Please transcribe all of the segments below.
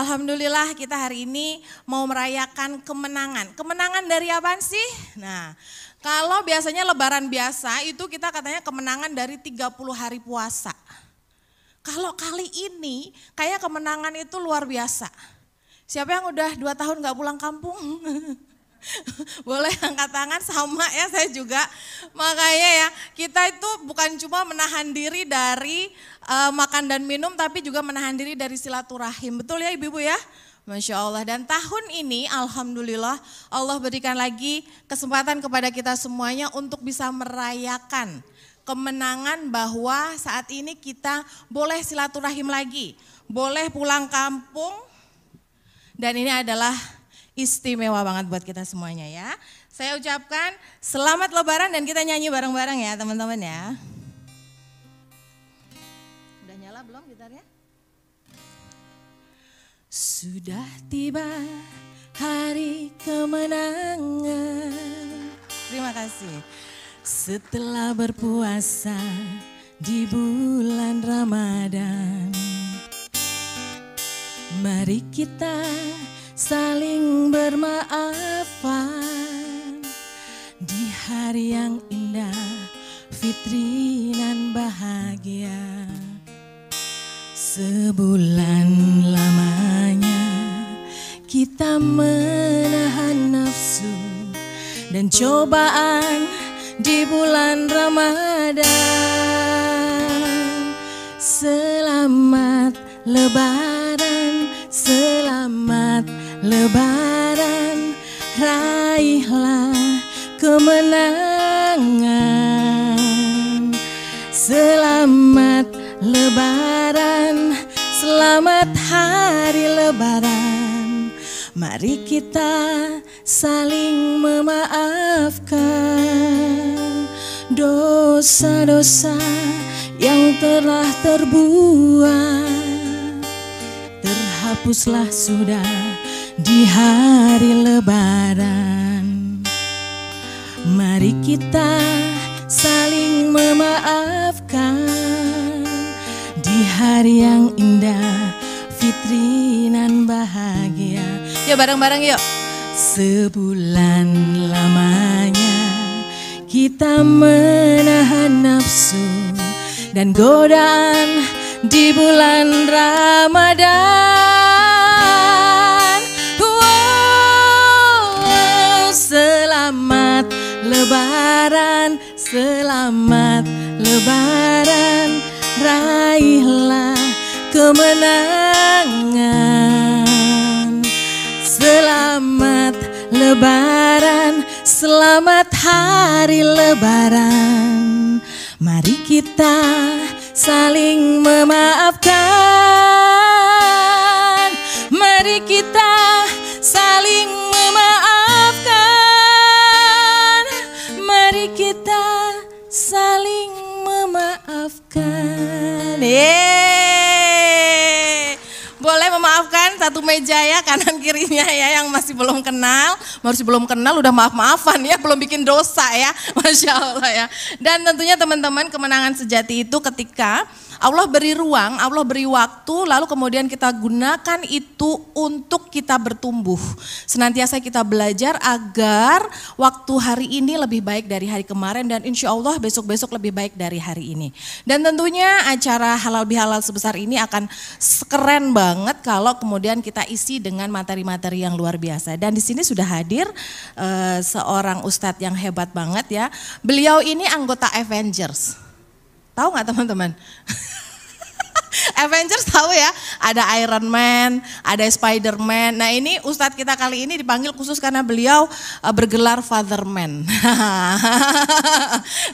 Alhamdulillah kita hari ini mau merayakan kemenangan. Kemenangan dari apaan sih? Nah, kalau biasanya lebaran biasa itu kita katanya kemenangan dari 30 hari puasa. Kalau kali ini kayak kemenangan itu luar biasa. Siapa yang udah 2 tahun gak pulang kampung? Boleh angkat tangan, sama ya saya juga. Makanya ya kita itu bukan cuma menahan diri dari makan dan minum, tapi juga menahan diri dari silaturahim. Betul ya ibu-ibu ya? Masya Allah. Dan tahun ini alhamdulillah Allah berikan lagi kesempatan kepada kita semuanya untuk bisa merayakan kemenangan bahwa saat ini kita boleh silaturahim lagi. Boleh pulang kampung, dan ini adalah istimewa banget buat kita semuanya ya. Saya ucapkan selamat lebaran dan kita nyanyi bareng-bareng ya teman-teman ya. Udah nyala belum gitarnya? Sudah tiba hari kemenangan. Terima kasih. Setelah berpuasa di bulan Ramadan, mari kita saling bermaafan di hari yang indah, fitri dan bahagia. Sebulan lamanya kita menahan nafsu dan cobaan di bulan Ramadan. Selamat lebaran, selamat lebaran, raihlah kemenangan. Selamat lebaran, selamat hari lebaran. Mari kita saling memaafkan dosa-dosa yang telah terbuat. Terhapuslah sudah di hari lebaran. Mari kita saling memaafkan di hari yang indah, fitri dan bahagia. Yuk bareng-bareng yuk. Sebulan lamanya kita menahan nafsu dan godaan di bulan Ramadan. Wow, selamat lebaran, selamat lebaran, raihlah kemenangan. Selamat lebaran, selamat hari lebaran. Mari kita saling memaafkan. Mari kita saling memaafkan. Mari kita saling memaafkan. Boleh memaafkan satu meja ya, kanan kirinya ya, yang masih belum kenal udah maaf-maafan ya, belum bikin dosa ya, Masya Allah ya. Dan tentunya teman-teman, kemenangan sejati itu ketika Allah beri ruang, Allah beri waktu, lalu kemudian kita gunakan itu untuk kita bertumbuh. Senantiasa kita belajar agar waktu hari ini lebih baik dari hari kemarin, dan insya Allah besok-besok lebih baik dari hari ini. Dan tentunya acara Halal Bihalal sebesar ini akan keren banget kalau kemudian kita isi dengan materi-materi yang luar biasa. Dan di sini sudah hadir seorang ustadz yang hebat banget ya. Beliau ini anggota Avengers. Tahu nggak teman-teman? Avengers tahu ya, ada Iron Man, ada Spider-Man. Nah ini Ustadz kita kali ini dipanggil khusus karena beliau bergelar Fatherman.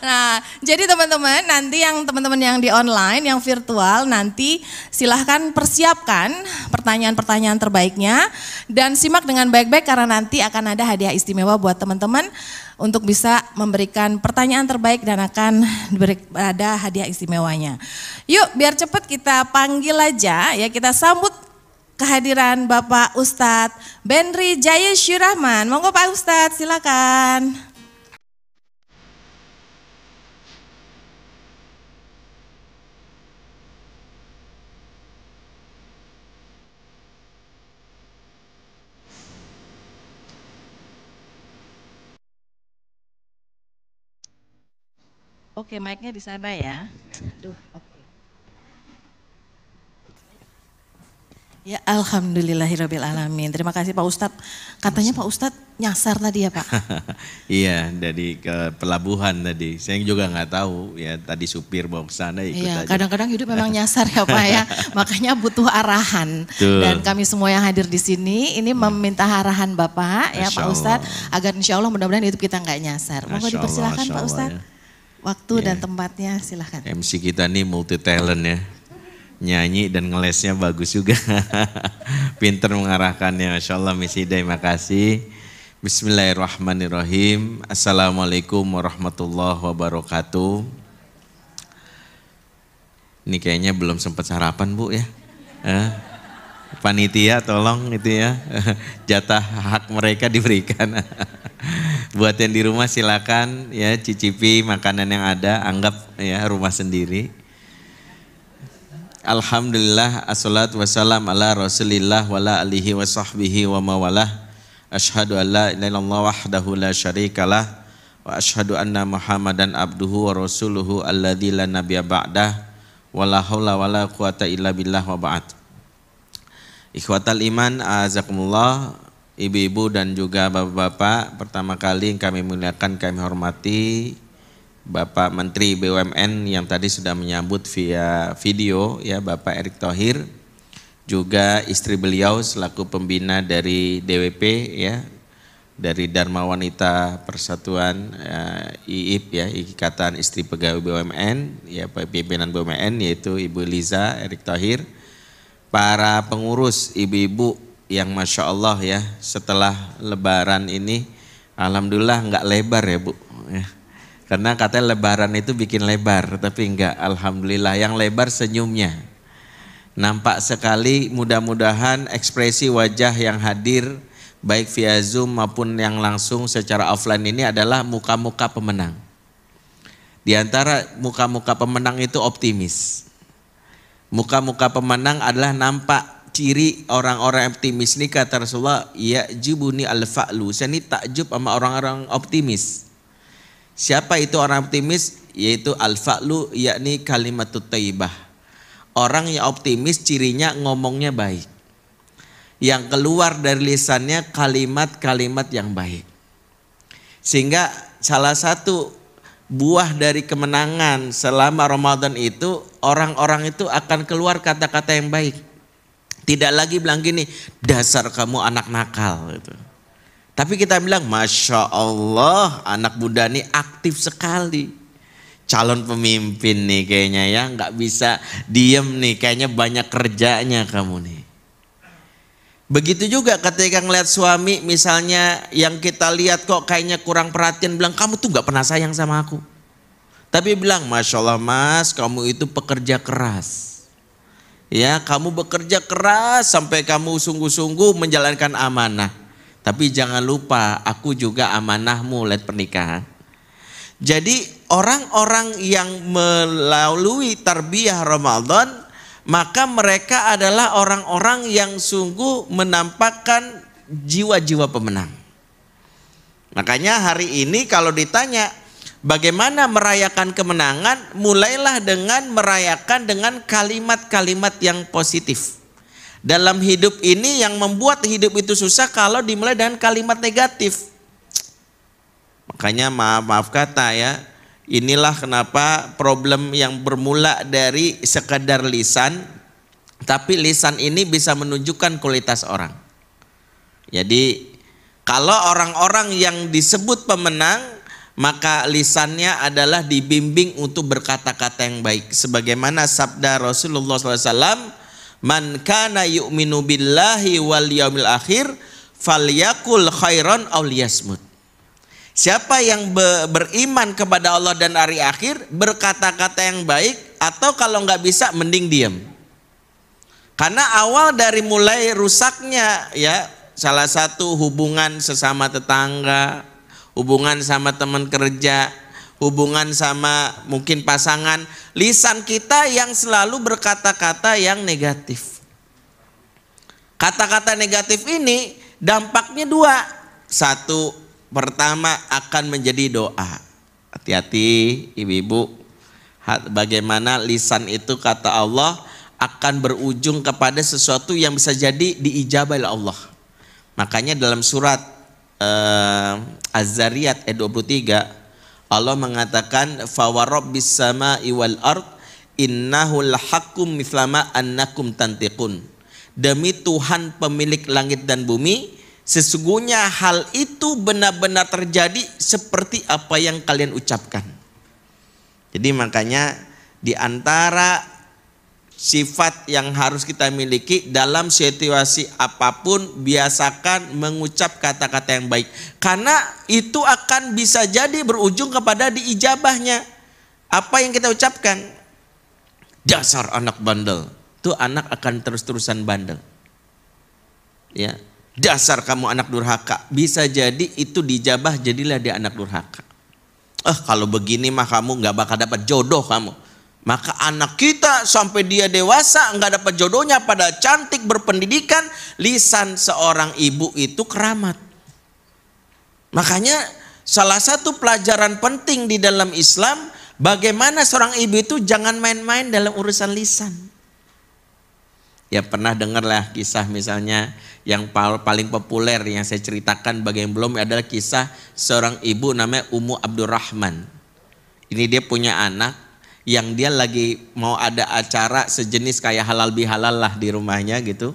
Nah jadi teman-teman, nanti yang teman-teman yang di online, yang virtual, nanti silahkan persiapkan pertanyaan-pertanyaan terbaiknya dan simak dengan baik-baik karena nanti akan ada hadiah istimewa buat teman-teman untuk bisa memberikan pertanyaan terbaik dan akan ada hadiah istimewanya. Yuk biar cepat kita panggil aja ya, kita sambut kehadiran Bapak Ustadz Benri Jayesyurahman. Monggo Pak Ustadz, silakan. Oke, mic-nya di sana ya. Aduh, oke. Ya, alhamdulillahirrabbilalamin. Terima kasih Pak Ustadz. Katanya Pak Ustadz nyasar tadi ya Pak? Iya, dari ke pelabuhan tadi. Saya juga nggak tahu ya, tadi supir bawa ke sana ikut Iya, aja. kadang-kadang hidup memang nyasar ya Pak ya. Makanya butuh arahan. Betul. Dan kami semua yang hadir di sini ini meminta arahan Bapak ya Pak Ustadz. Agar insya Allah mudah-mudahan hidup kita nggak nyasar. Monggo dipersilakan Pak Ustadz. Waktu dan tempatnya silahkan. MC kita nih multi talent ya. Nyanyi dan ngelesnya bagus juga. Pinter mengarahkannya. Masya Allah Miss Hida, terima kasih. Bismillahirrahmanirrahim. Assalamualaikum warahmatullahi wabarakatuh. Ini kayaknya belum sempat sarapan Bu ya. Panitia tolong itu ya. Jatah hak mereka diberikan. Buat yang di rumah silakan ya cicipi makanan yang ada. Anggap ya rumah sendiri. Alhamdulillah, assalatu wassalam ala rasulillah wa ala alihi wa sahbihi wa mawalah. Ashhadu an la ilaha illallah wahdahu la syarikalah wa ashhadu anna muhammadan abduhu wa rasuluhu alladzi la nabiyya ba'dah wa la haula wa la quwata illa billah wa ba'd. Ikhwatal iman, azakumullah, ibu-ibu dan juga bapak-bapak, pertama kali kami muliakan, kami hormati Bapak Menteri BUMN yang tadi sudah menyambut via video ya, Bapak Erick Thohir, juga istri beliau selaku pembina dari DWP ya, dari Dharma Wanita Persatuan IIP ya, Ikatan Istri Pegawai BUMN ya, pimpinan BUMN yaitu Ibu Liza Erick Thohir, para pengurus ibu-ibu yang Masya Allah ya, setelah Lebaran ini alhamdulillah nggak lebar ya Bu ya. Karena katanya lebaran itu bikin lebar, tapi enggak, alhamdulillah yang lebar senyumnya. Nampak sekali, mudah-mudahan ekspresi wajah yang hadir baik via Zoom maupun yang langsung secara offline ini adalah muka-muka pemenang. Di antara muka-muka pemenang itu optimis. Muka-muka pemenang adalah nampak ciri orang-orang optimis ini, kata Rasulullah, ya jubuni al-fa'lu. Saya ini takjub sama orang-orang optimis. Siapa itu orang optimis? Yaitu al-fa'lu, yakni kalimatut thayyibah. Orang yang optimis cirinya ngomongnya baik. Yang keluar dari lisannya kalimat-kalimat yang baik. Sehingga salah satu buah dari kemenangan selama Ramadan itu, orang-orang itu akan keluar kata-kata yang baik. Tidak lagi bilang gini, dasar kamu anak nakal gitu. Tapi kita bilang, Masya Allah anak muda ini aktif sekali. Calon pemimpin nih kayaknya ya, nggak bisa diem nih, kayaknya banyak kerjanya kamu nih. Begitu juga ketika ngeliat suami misalnya yang kita lihat kok kayaknya kurang perhatian, bilang kamu tuh nggak pernah sayang sama aku. Tapi bilang, Masya Allah Mas, kamu itu pekerja keras. Ya, kamu bekerja keras sampai kamu sungguh-sungguh menjalankan amanah. Tapi jangan lupa, aku juga amanahmu lewat pernikahan. Jadi orang-orang yang melalui tarbiyah Ramadan, maka mereka adalah orang-orang yang sungguh menampakkan jiwa-jiwa pemenang. Makanya hari ini kalau ditanya bagaimana merayakan kemenangan, mulailah dengan merayakan dengan kalimat-kalimat yang positif. Dalam hidup ini yang membuat hidup itu susah kalau dimulai dengan kalimat negatif. Makanya maaf kata ya, inilah kenapa problem yang bermula dari sekedar lisan, tapi lisan ini bisa menunjukkan kualitas orang. Jadi kalau orang-orang yang disebut pemenang, maka lisannya adalah dibimbing untuk berkata-kata yang baik. Sebagaimana sabda Rasulullah SAW, man kana yu'minu billahi wal yaumil akhir falyakul khairan aw liyasmut. Siapa yang beriman kepada Allah dan hari akhir, berkata-kata yang baik, atau kalau nggak bisa mending diam. Karena awal dari mulai rusaknya ya, salah satu hubungan sesama tetangga, hubungan sama teman kerja, hubungan sama mungkin pasangan, lisan kita yang selalu berkata-kata yang negatif. Kata-kata negatif ini dampaknya dua. Satu, pertama akan menjadi doa. Hati-hati ibu-ibu, bagaimana lisan itu kata Allah akan berujung kepada sesuatu yang bisa jadi diijabah oleh Allah. Makanya dalam surat Az-Zariyat ayat 23 Allah mengatakan fawarabbis samai wal ard innahu lahaqqum mithlama annakum tantiqun. Demi Tuhan pemilik langit dan bumi, sesungguhnya hal itu benar-benar terjadi seperti apa yang kalian ucapkan. Jadi makanya di antara sifat yang harus kita miliki dalam situasi apapun, biasakan mengucap kata-kata yang baik. Karena itu akan bisa jadi berujung kepada diijabahnya apa yang kita ucapkan. Dasar anak bandel, itu anak akan terus-terusan bandel. Ya, dasar kamu anak durhaka, bisa jadi itu dijabah jadilah dia anak durhaka. Kalau begini mah kamu nggak bakal dapat jodoh kamu. Maka anak kita sampai dia dewasa nggak dapat jodohnya, pada cantik berpendidikan, lisan seorang ibu itu keramat. Makanya salah satu pelajaran penting di dalam Islam, bagaimana seorang ibu itu jangan main-main dalam urusan lisan. Ya pernah dengarlah kisah misalnya yang paling populer yang saya ceritakan bagi yang belum adalah kisah seorang ibu namanya Ummu Abdurrahman. Ini dia punya anak yang dia lagi mau ada acara sejenis kayak halal bihalal lah di rumahnya gitu.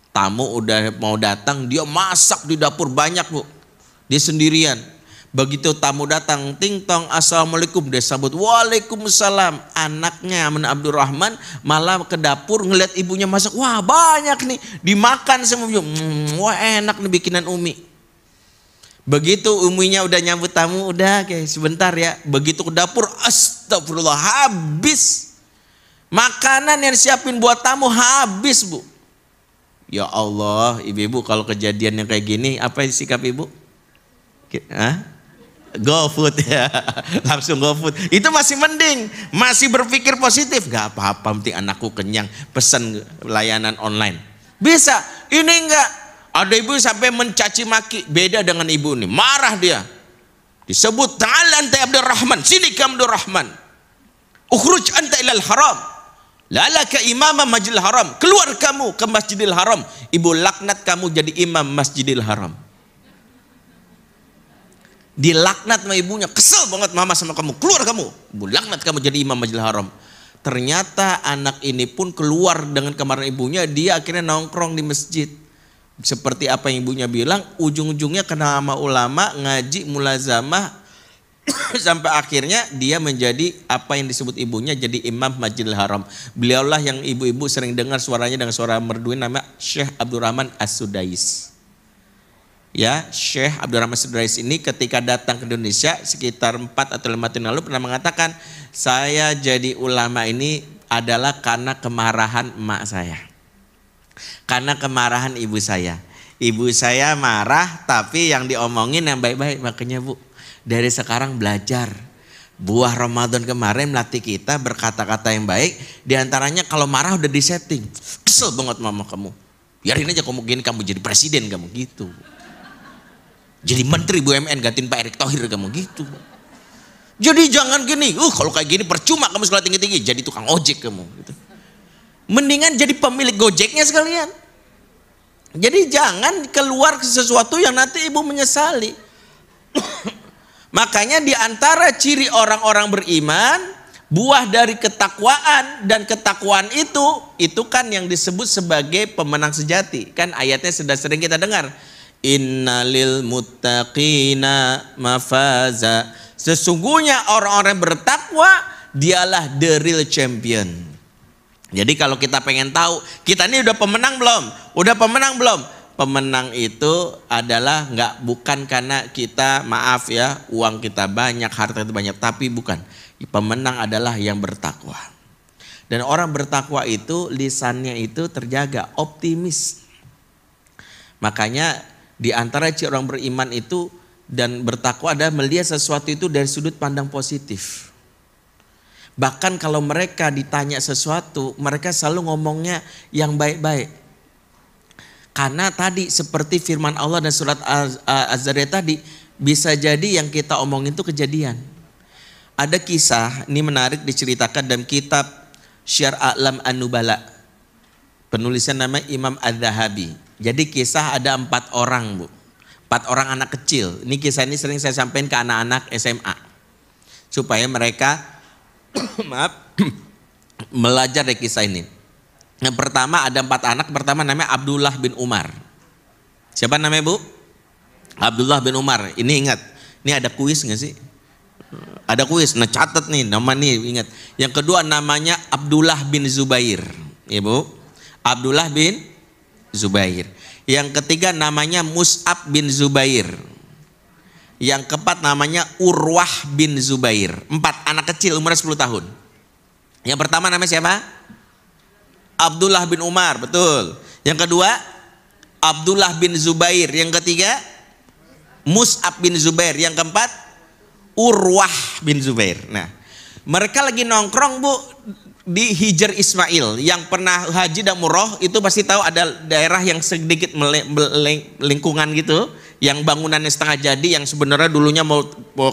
Tamu udah mau datang, dia masak di dapur banyak bu. Dia sendirian. Begitu tamu datang, ting tong, assalamualaikum, dia sambut waalaikumsalam. Anaknya Ummu Abdurrahman malah ke dapur ngeliat ibunya masak, wah banyak nih, dimakan semua. Wah enak nih bikinan Umi. Begitu Uminya udah nyambut tamu, udah kayak sebentar ya. Begitu ke dapur, astagfirullah, habis. Makanan yang siapin buat tamu habis bu. Ya Allah, ibu-ibu kalau kejadian yang kayak gini, apa sikap ibu? Go food ya, langsung go food. Itu masih mending, masih berpikir positif. Gak apa-apa, penting anakku kenyang, pesan layanan online. Bisa, ini enggak. Ada ibu sampai mencaci maki, beda dengan ibu ini, marah dia. Disebut ta'ala anta Abdurrahman, sini kamu Abdurrahman. Ukhruj anta ilal haram. Lalaka imamah masjidil haram. Keluar kamu ke Masjidil Haram. Ibu laknat kamu jadi imam Masjidil Haram. Dilaknat sama ibunya, kesel banget mama sama kamu, keluar kamu. Ibu laknat kamu jadi imam Masjidil Haram. Ternyata anak ini pun keluar dengan kemarahan ibunya, dia akhirnya nongkrong di masjid. Seperti apa yang ibunya bilang, ujung-ujungnya kena sama ulama, ngaji, mulazamah, sampai akhirnya dia menjadi apa yang disebut ibunya jadi imam Masjidil Haram. Beliaulah yang ibu-ibu sering dengar suaranya dengan suara merduin, nama Syekh Abdurrahman As-Sudais. Ya, Syekh Abdurrahman As-Sudais ini ketika datang ke Indonesia sekitar 4 atau 5 tahun lalu pernah mengatakan, saya jadi ulama ini adalah karena kemarahan emak saya. Karena kemarahan ibu saya. Ibu saya marah tapi yang diomongin yang baik-baik. Makanya bu, dari sekarang belajar. Buah Ramadan kemarin melatih kita berkata-kata yang baik. Di antaranya kalau marah udah disetting. Kesel banget mama kamu. Biarin aja kamu gini, kamu jadi presiden kamu gitu. Jadi menteri BUMN gantiin Pak Erick Thohir kamu gitu. Jadi jangan gini, kalau kayak gini percuma kamu sekolah tinggi-tinggi, jadi tukang ojek kamu gitu. Mendingan jadi pemilik Gojeknya sekalian. Jadi jangan keluar ke sesuatu yang nanti ibu menyesali. Makanya di antara ciri orang-orang beriman, buah dari ketakwaan, dan ketakwaan itu kan yang disebut sebagai pemenang sejati. Kan ayatnya sudah sering kita dengar. Innalil muttaqina mafaza. Sesungguhnya orang-orang bertakwa dialah the real champion. Jadi kalau kita pengen tahu, kita ini udah pemenang belum? Udah pemenang belum? Pemenang itu adalah bukan karena kita, maaf ya, uang kita banyak, harta kita banyak, tapi bukan. Pemenang adalah yang bertakwa. Dan orang bertakwa itu lisannya itu terjaga, optimis. Makanya di antara ciri orang beriman itu dan bertakwa adalah melihat sesuatu itu dari sudut pandang positif. Bahkan kalau mereka ditanya sesuatu, mereka selalu ngomongnya yang baik-baik. Karena tadi seperti firman Allah dan surat Az-Zariyat tadi, bisa jadi yang kita omongin itu kejadian. Ada kisah, ini menarik diceritakan dalam kitab Syiar A'lam An-Nubala. Penulisnya namanya Imam Az-Zahabi. Jadi kisah ada 4 orang, Bu. 4 orang anak kecil. Ini kisah ini sering saya sampaikan ke anak-anak SMA. Supaya mereka maaf belajar dari kisah ini. Yang pertama ada 4 anak, pertama namanya Abdullah bin Umar. Siapa namanya, Bu? Abdullah bin Umar. Ini ingat, ini ada kuis nggak sih? Ada kuis, nah catat nih nama nih, ingat. Yang kedua namanya Abdullah bin Zubair, ya Bu. Abdullah bin Zubair. Yang ketiga namanya Mus'ab bin Zubair. Yang keempat namanya Urwah bin Zubair. 4 anak kecil umur 10 tahun. Yang pertama namanya siapa? Abdullah bin Umar, betul. Yang kedua Abdullah bin Zubair. Yang ketiga Mus'ab bin Zubair. Yang keempat Urwah bin Zubair. Nah, mereka lagi nongkrong, Bu, di Hijr Ismail. Yang pernah haji dan umroh itu pasti tahu ada daerah yang sedikit lingkungan gitu, yang bangunannya setengah jadi, yang sebenarnya dulunya mau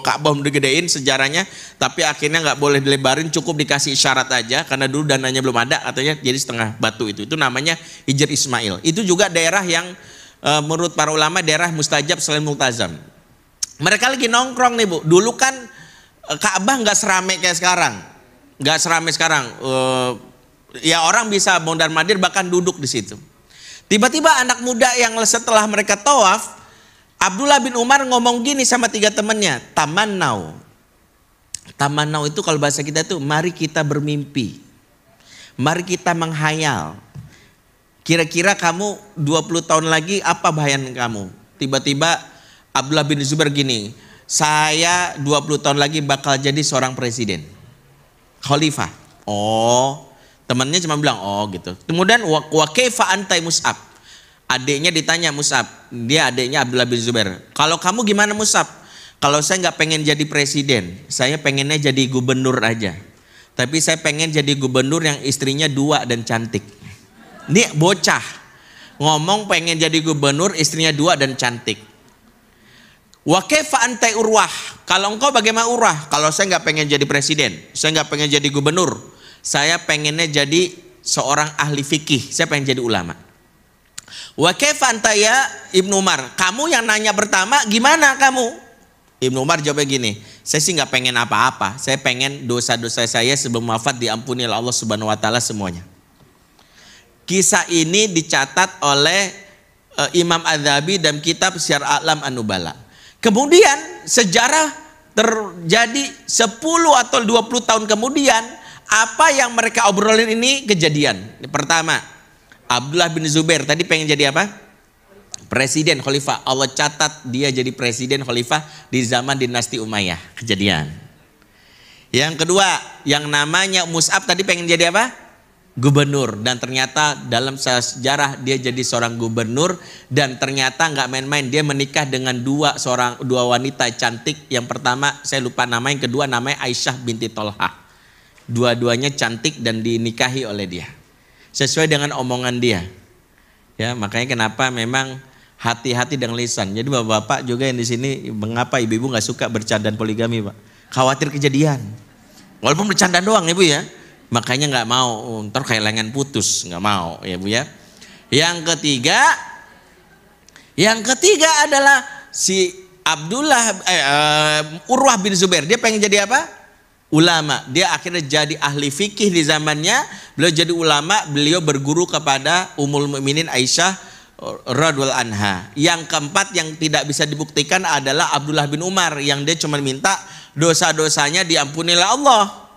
Ka'bah digedein sejarahnya, tapi akhirnya nggak boleh dilebarin, cukup dikasih isyarat aja karena dulu dananya belum ada, katanya jadi setengah batu itu. Itu namanya Hijr Ismail. Itu juga daerah yang menurut para ulama daerah mustajab selain multazam. Mereka lagi nongkrong nih, Bu. Dulu kan Ka'bah nggak seramai kayak sekarang, nggak seramai sekarang. Ya orang bisa mondar-mandir bahkan duduk di situ. Tiba-tiba anak muda yang setelah mereka tawaf, Abdullah bin Umar ngomong gini sama 3 temannya, tamannau. Tamannau itu kalau bahasa kita tuh mari kita bermimpi, mari kita menghayal. Kira-kira kamu 20 tahun lagi apa bayangan kamu? Tiba-tiba Abdullah bin Zubair gini, saya 20 tahun lagi bakal jadi seorang presiden, khalifah. Oh, temannya cuma bilang oh gitu. Kemudian wa kaifa antai Mus'ab. Adiknya ditanya Mus'ab, dia adiknya Abdullah bin Zubair. Kalau kamu gimana Mus'ab? Kalau saya nggak pengen jadi presiden, saya pengennya jadi gubernur aja. Tapi saya pengen jadi gubernur yang istrinya 2 dan cantik. Ini bocah ngomong pengen jadi gubernur, istrinya 2 dan cantik. Wa kaifa antai Urwah? Kalau engkau bagaimana Urwah? Kalau saya nggak pengen jadi presiden, saya nggak pengen jadi gubernur, saya pengennya jadi seorang ahli fikih, saya pengen jadi ulama. Wa kaifa antai ya Ibnu Umar? Kamu yang nanya pertama, gimana kamu? Ibnu Umar jawabnya gini, saya sih nggak pengen apa-apa, saya pengen dosa-dosa saya sebelum wafat diampuni oleh Allah Subhanahu Wa Taala semuanya. Kisah ini dicatat oleh Imam Az-Zahabi dalam kitab Syiar A'lam An-Nubala. Kemudian sejarah terjadi 10 atau 20 tahun kemudian, apa yang mereka obrolin ini kejadian. Pertama, Abdullah bin Zubair tadi pengen jadi apa? Presiden, khalifah. Allah catat dia jadi presiden khalifah di zaman dinasti Umayyah. Kejadian. Yang kedua, yang namanya Mus'ab tadi pengen jadi apa? Gubernur, dan ternyata dalam sejarah dia jadi seorang gubernur, dan ternyata nggak main-main, dia menikah dengan dua wanita cantik. Yang pertama saya lupa nama, yang kedua namanya Aisyah binti Tolha. Dua-duanya cantik dan dinikahi oleh dia sesuai dengan omongan dia. Ya, makanya kenapa memang hati-hati dengan lisan. Jadi bapak-bapak juga yang di sini, mengapa ibu-ibu nggak suka bercandaan poligami, Pak? Khawatir kejadian. Walaupun bercandaan doang ya Bu ya. Makanya nggak mau, ntar kayak lengan putus, nggak mau ya Bu ya. Yang ketiga adalah si Urwah bin Zubair. Dia pengen jadi apa? Ulama. Dia akhirnya jadi ahli fikih di zamannya. Beliau jadi ulama, beliau berguru kepada Ummul Mukminin Aisyah radhiyallahu anha. Yang keempat yang tidak bisa dibuktikan adalah Abdullah bin Umar, yang dia cuma minta dosa-dosanya diampuni oleh Allah.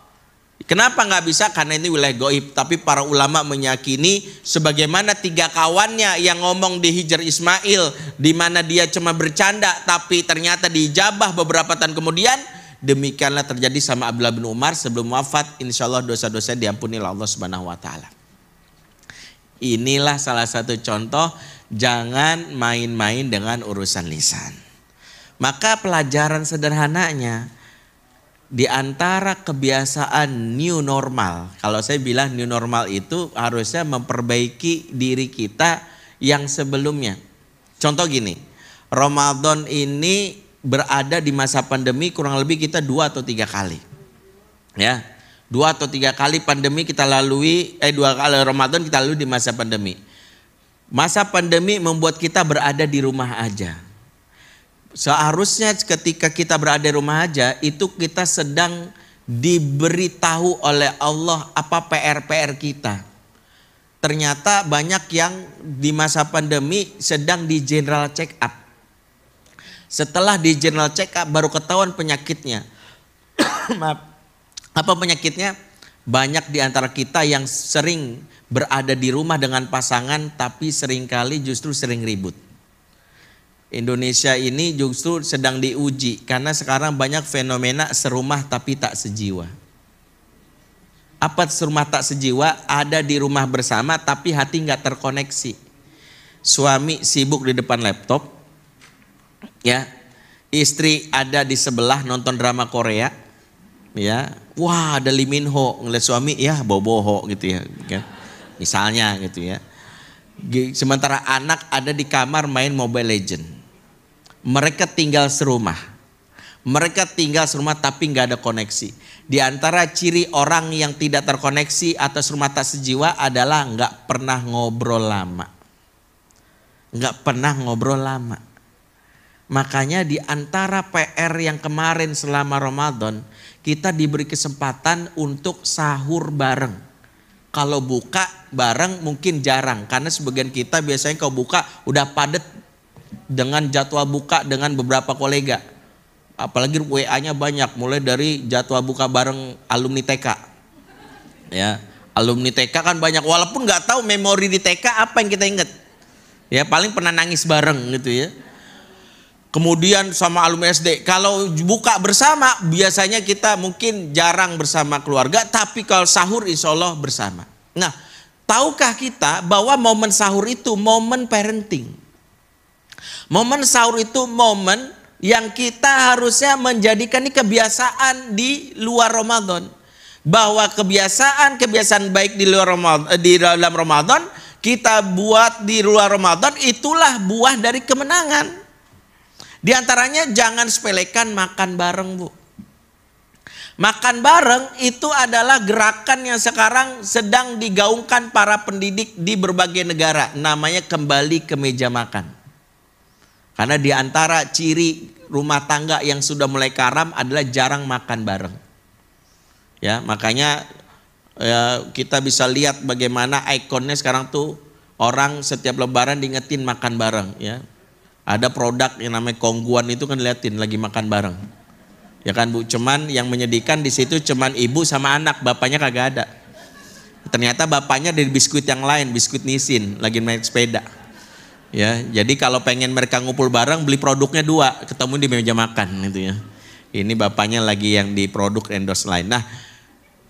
Kenapa nggak bisa? Karena ini wilayah gaib. Tapi para ulama meyakini sebagaimana 3 kawannya yang ngomong di Hijr Ismail, di mana dia cuma bercanda tapi ternyata dijabah beberapa tahun kemudian, demikianlah terjadi sama Abdullah bin Umar. Sebelum wafat, insya Allah dosa-dosa diampuni oleh Allah Subhanahu Wa Taala. Inilah salah satu contoh, jangan main-main dengan urusan lisan. Maka pelajaran sederhananya, di antara kebiasaan new normal, kalau saya bilang new normal itu harusnya memperbaiki diri kita yang sebelumnya. Contoh gini, Ramadan ini berada di masa pandemi kurang lebih kita 2 atau 3 kali. Ya, 2 atau 3 kali pandemi kita lalui, 2 kali Ramadan kita lalui di masa pandemi. Masa pandemi membuat kita berada di rumah aja. Seharusnya ketika kita berada di rumah aja, itu kita sedang diberitahu oleh Allah apa PR-PR kita. Ternyata banyak yang di masa pandemi sedang di general check up. Setelah di general check up baru ketahuan penyakitnya. Maaf. Apa penyakitnya? Banyak di antara kita yang sering berada di rumah dengan pasangan tapi seringkali justru sering ribut. Indonesia ini justru sedang diuji karena sekarang banyak fenomena serumah tapi tak sejiwa. Apa serumah tak sejiwa? Ada di rumah bersama tapi hati nggak terkoneksi. Suami sibuk di depan laptop, ya, istri ada di sebelah nonton drama Korea. Ya, wah ada Lee Min Ho, ngeliat suami ya boboho gitu ya, misalnya gitu ya. Sementara anak ada di kamar main Mobile Legend. Mereka tinggal serumah, tapi nggak ada koneksi. Di antara ciri orang yang tidak terkoneksi atau serumah tak sejiwa adalah nggak pernah ngobrol lama. Makanya di antara PR yang kemarin selama Ramadan, kita diberi kesempatan untuk sahur bareng. Kalau buka bareng mungkin jarang, karena sebagian kita biasanya kalau buka udah padat dengan jadwal buka dengan beberapa kolega. Apalagi WA-nya banyak, mulai dari jadwal buka bareng alumni TK. Ya, alumni TK kan banyak, walaupun nggak tahu memori di TK apa yang kita ingat. Ya, paling pernah nangis bareng gitu ya. Kemudian sama alumni SD, kalau buka bersama biasanya kita mungkin jarang bersama keluarga, tapi kalau sahur insya Allah bersama. Nah, tahukah kita bahwa momen sahur itu momen parenting? Momen sahur itu momen yang kita harusnya menjadikan ini kebiasaan di luar Ramadan. Bahwa kebiasaan baik di luar Ramadan, di dalam Ramadan kita buat di luar Ramadan, itulah buah dari kemenangan. Di antaranya jangan sepelekan makan bareng, Bu. Makan bareng itu adalah gerakan yang sekarang sedang digaungkan para pendidik di berbagai negara. Namanya kembali ke meja makan. Karena di antara ciri rumah tangga yang sudah mulai karam adalah jarang makan bareng. Ya, makanya kita bisa lihat bagaimana ikonnya sekarang tuh orang setiap lebaran diingetin makan bareng, ya. Ada produk yang namanya Kongguan itu kan liatin lagi makan bareng. Ya kan, Bu, cuman yang menyedihkan di situ cuman ibu sama anak, bapaknya kagak ada. Ternyata bapaknya dari biskuit yang lain, biskuit Nissin, lagi naik sepeda. Ya, jadi kalau pengen mereka ngumpul bareng beli produknya 2, ketemu di meja makan gitu ya. Ini bapaknya lagi yang di produk endorse lain. Nah,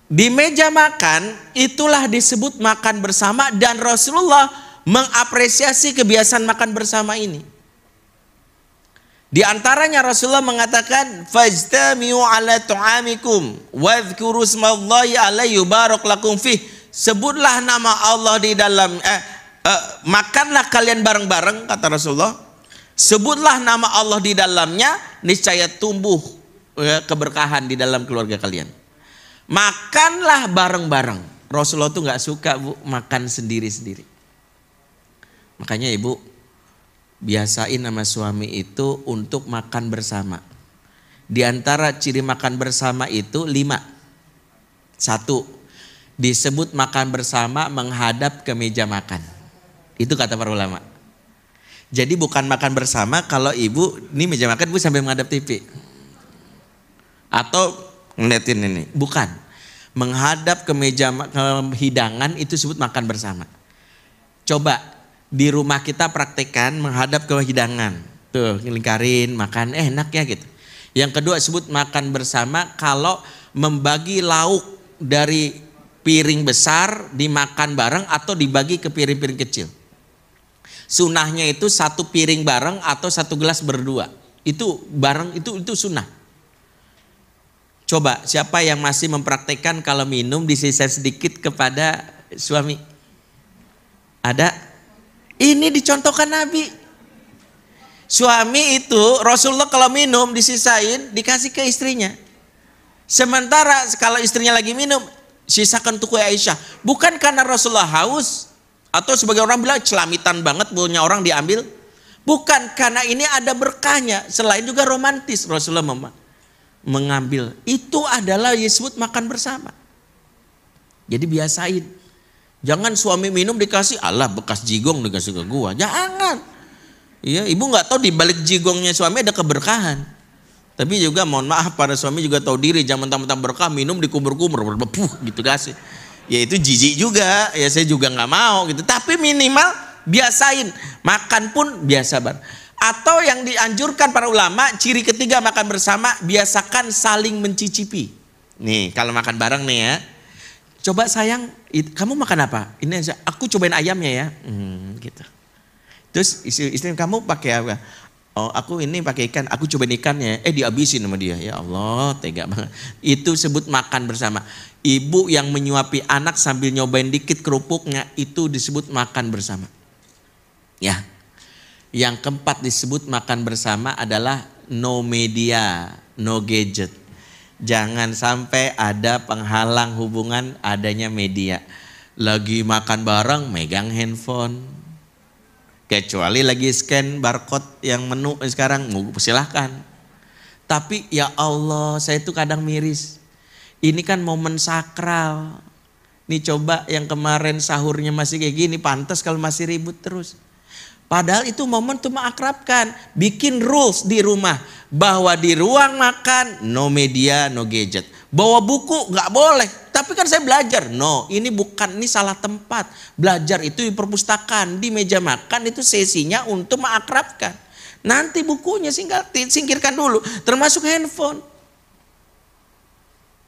di meja makan itulah disebut makan bersama, dan Rasulullah mengapresiasi kebiasaan makan bersama ini. Di antaranya Rasulullah mengatakan, fajtami'u ala tu'amikum wadhkuru ismallahi alaihi yubarak lakum fih. Sebutlah nama Allah di dalam makanlah kalian bareng-bareng, kata Rasulullah. Sebutlah nama Allah di dalamnya, niscaya tumbuh keberkahan di dalam keluarga kalian. Makanlah bareng-bareng. Rasulullah tuh nggak suka, Bu, makan sendiri-sendiri. Makanya Ibu biasain sama suami itu untuk makan bersama. Di antara ciri makan bersama itu 5. 1, disebut makan bersama menghadap ke meja makan. Itu kata para ulama. Jadi bukan makan bersama kalau ibu ini meja makan ibu sambil menghadap TV atau ngeliatin ini. Bukan. Menghadap ke meja hidangan itu disebut makan bersama. Coba di rumah kita praktekkan menghadap ke hidangan. Tuh, ngelingkarin, makan enak ya gitu. Yang kedua sebut makan bersama kalau membagi lauk dari piring besar dimakan bareng atau dibagi ke piring-piring kecil. Sunahnya itu 1 piring bareng atau 1 gelas berdua. Itu bareng, itu sunnah. Coba siapa yang masih mempraktekkan kalau minum disisa sedikit kepada suami? Ada? Ini dicontohkan Nabi. Suami itu Rasulullah kalau minum disisain dikasih ke istrinya. Sementara kalau istrinya lagi minum, sisakan untuk Aisyah. Bukan karena Rasulullah haus, atau sebagai orang bilang celamitan banget punya orang diambil. Bukan, karena ini ada berkahnya. Selain juga romantis Rasulullah mengambil. Itu adalah disebut makan bersama. Jadi biasain. Jangan suami minum dikasih, alah bekas jigong dikasih ke gua. Jangan. Iya, ibu nggak tahu di balik jigongnya suami ada keberkahan. Tapi juga mohon maaf, para suami juga tahu diri, jangan mentang-mentang berkah minum dikumur-kumur, gitu kasih. Ya itu jijik juga, ya saya juga nggak mau gitu. Tapi minimal biasain, makan pun biasa bar. Atau yang dianjurkan para ulama, ciri ketiga makan bersama, biasakan saling mencicipi. Nih kalau makan bareng nih ya. Coba sayang, kamu makan apa? Ini aku cobain ayamnya ya, gitu. Terus istri kamu pakai apa? Oh aku ini pakai ikan, aku cobain ikannya. Dihabisin sama dia. Ya Allah, tega banget. Itu sebut makan bersama. Ibu yang menyuapi anak sambil nyobain dikit kerupuknya, itu disebut makan bersama. Ya. Yang keempat disebut makan bersama adalah no media, no gadget. Jangan sampai ada penghalang hubungan adanya media. Lagi makan bareng megang handphone. Kecuali lagi scan barcode yang menu sekarang, silahkan. Tapi ya Allah, saya itu kadang miris. Ini kan momen sakral. Nih coba yang kemarin sahurnya masih kayak gini, pantas kalau masih ribut terus. Padahal itu momen untuk mengakrabkan. Bikin rules di rumah. Bahwa di ruang makan no media, no gadget. Bawa buku nggak boleh. Tapi kan saya belajar. No, ini bukan, ini salah tempat. Belajar itu di perpustakaan. Di meja makan itu sesinya untuk mengakrabkan. Nanti bukunya singkirkan dulu. Termasuk handphone.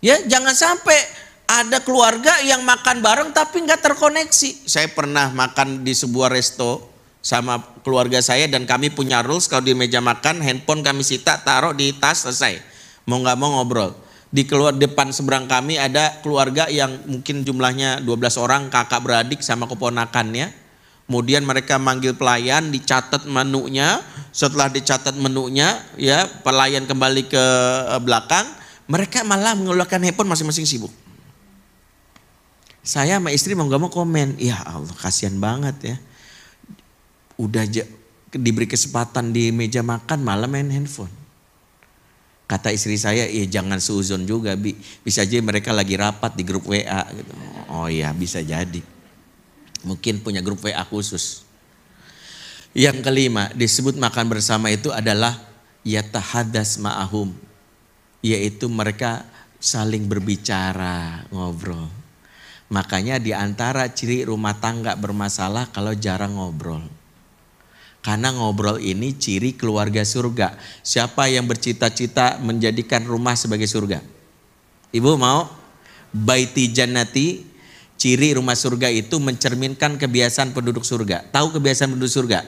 Ya jangan sampai ada keluarga yang makan bareng tapi nggak terkoneksi. Saya pernah makan di sebuah resto sama keluarga saya dan kami punya rules kalau di meja makan handphone kami sita, taruh di tas, selesai. Mau nggak mau ngobrol. Di keluar depan seberang kami ada keluarga yang mungkin jumlahnya 12 orang, kakak beradik sama keponakannya. Kemudian mereka manggil pelayan, dicatat menunya. Setelah dicatat menunya, ya pelayan kembali ke belakang. Mereka malah mengeluarkan handphone masing-masing sibuk. Saya sama istri mau nggak mau komen, ya Allah kasihan banget ya. Udah diberi kesempatan di meja makan malah main handphone. Kata istri saya, jangan seuzon juga Bi. Bisa aja mereka lagi rapat di grup WA gitu. Oh iya bisa jadi. Mungkin punya grup WA khusus. Yang kelima disebut makan bersama itu adalah yatahadas ma'ahum. Yaitu mereka saling berbicara, ngobrol. Makanya di antara ciri rumah tangga bermasalah kalau jarang ngobrol. Karena ngobrol ini ciri keluarga surga. Siapa yang bercita-cita menjadikan rumah sebagai surga? Ibu mau? Baiti jannati, ciri rumah surga itu mencerminkan kebiasaan penduduk surga. Tahu kebiasaan penduduk surga?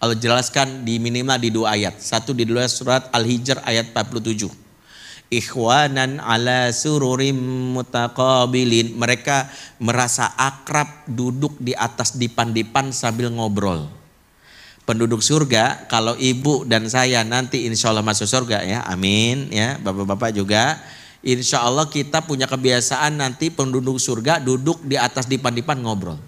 Allah jelaskan di minimal di 2 ayat. Satu di dalam surat Al-Hijr ayat 47. Ikhwanan ala sururim mutaqabilin. Mereka merasa akrab duduk di atas dipan-dipan sambil ngobrol. Penduduk surga, kalau ibu dan saya nanti insya Allah masuk surga ya, amin ya, bapak-bapak juga. Insya Allah kita punya kebiasaan nanti penduduk surga duduk di atas dipan-dipan ngobrol.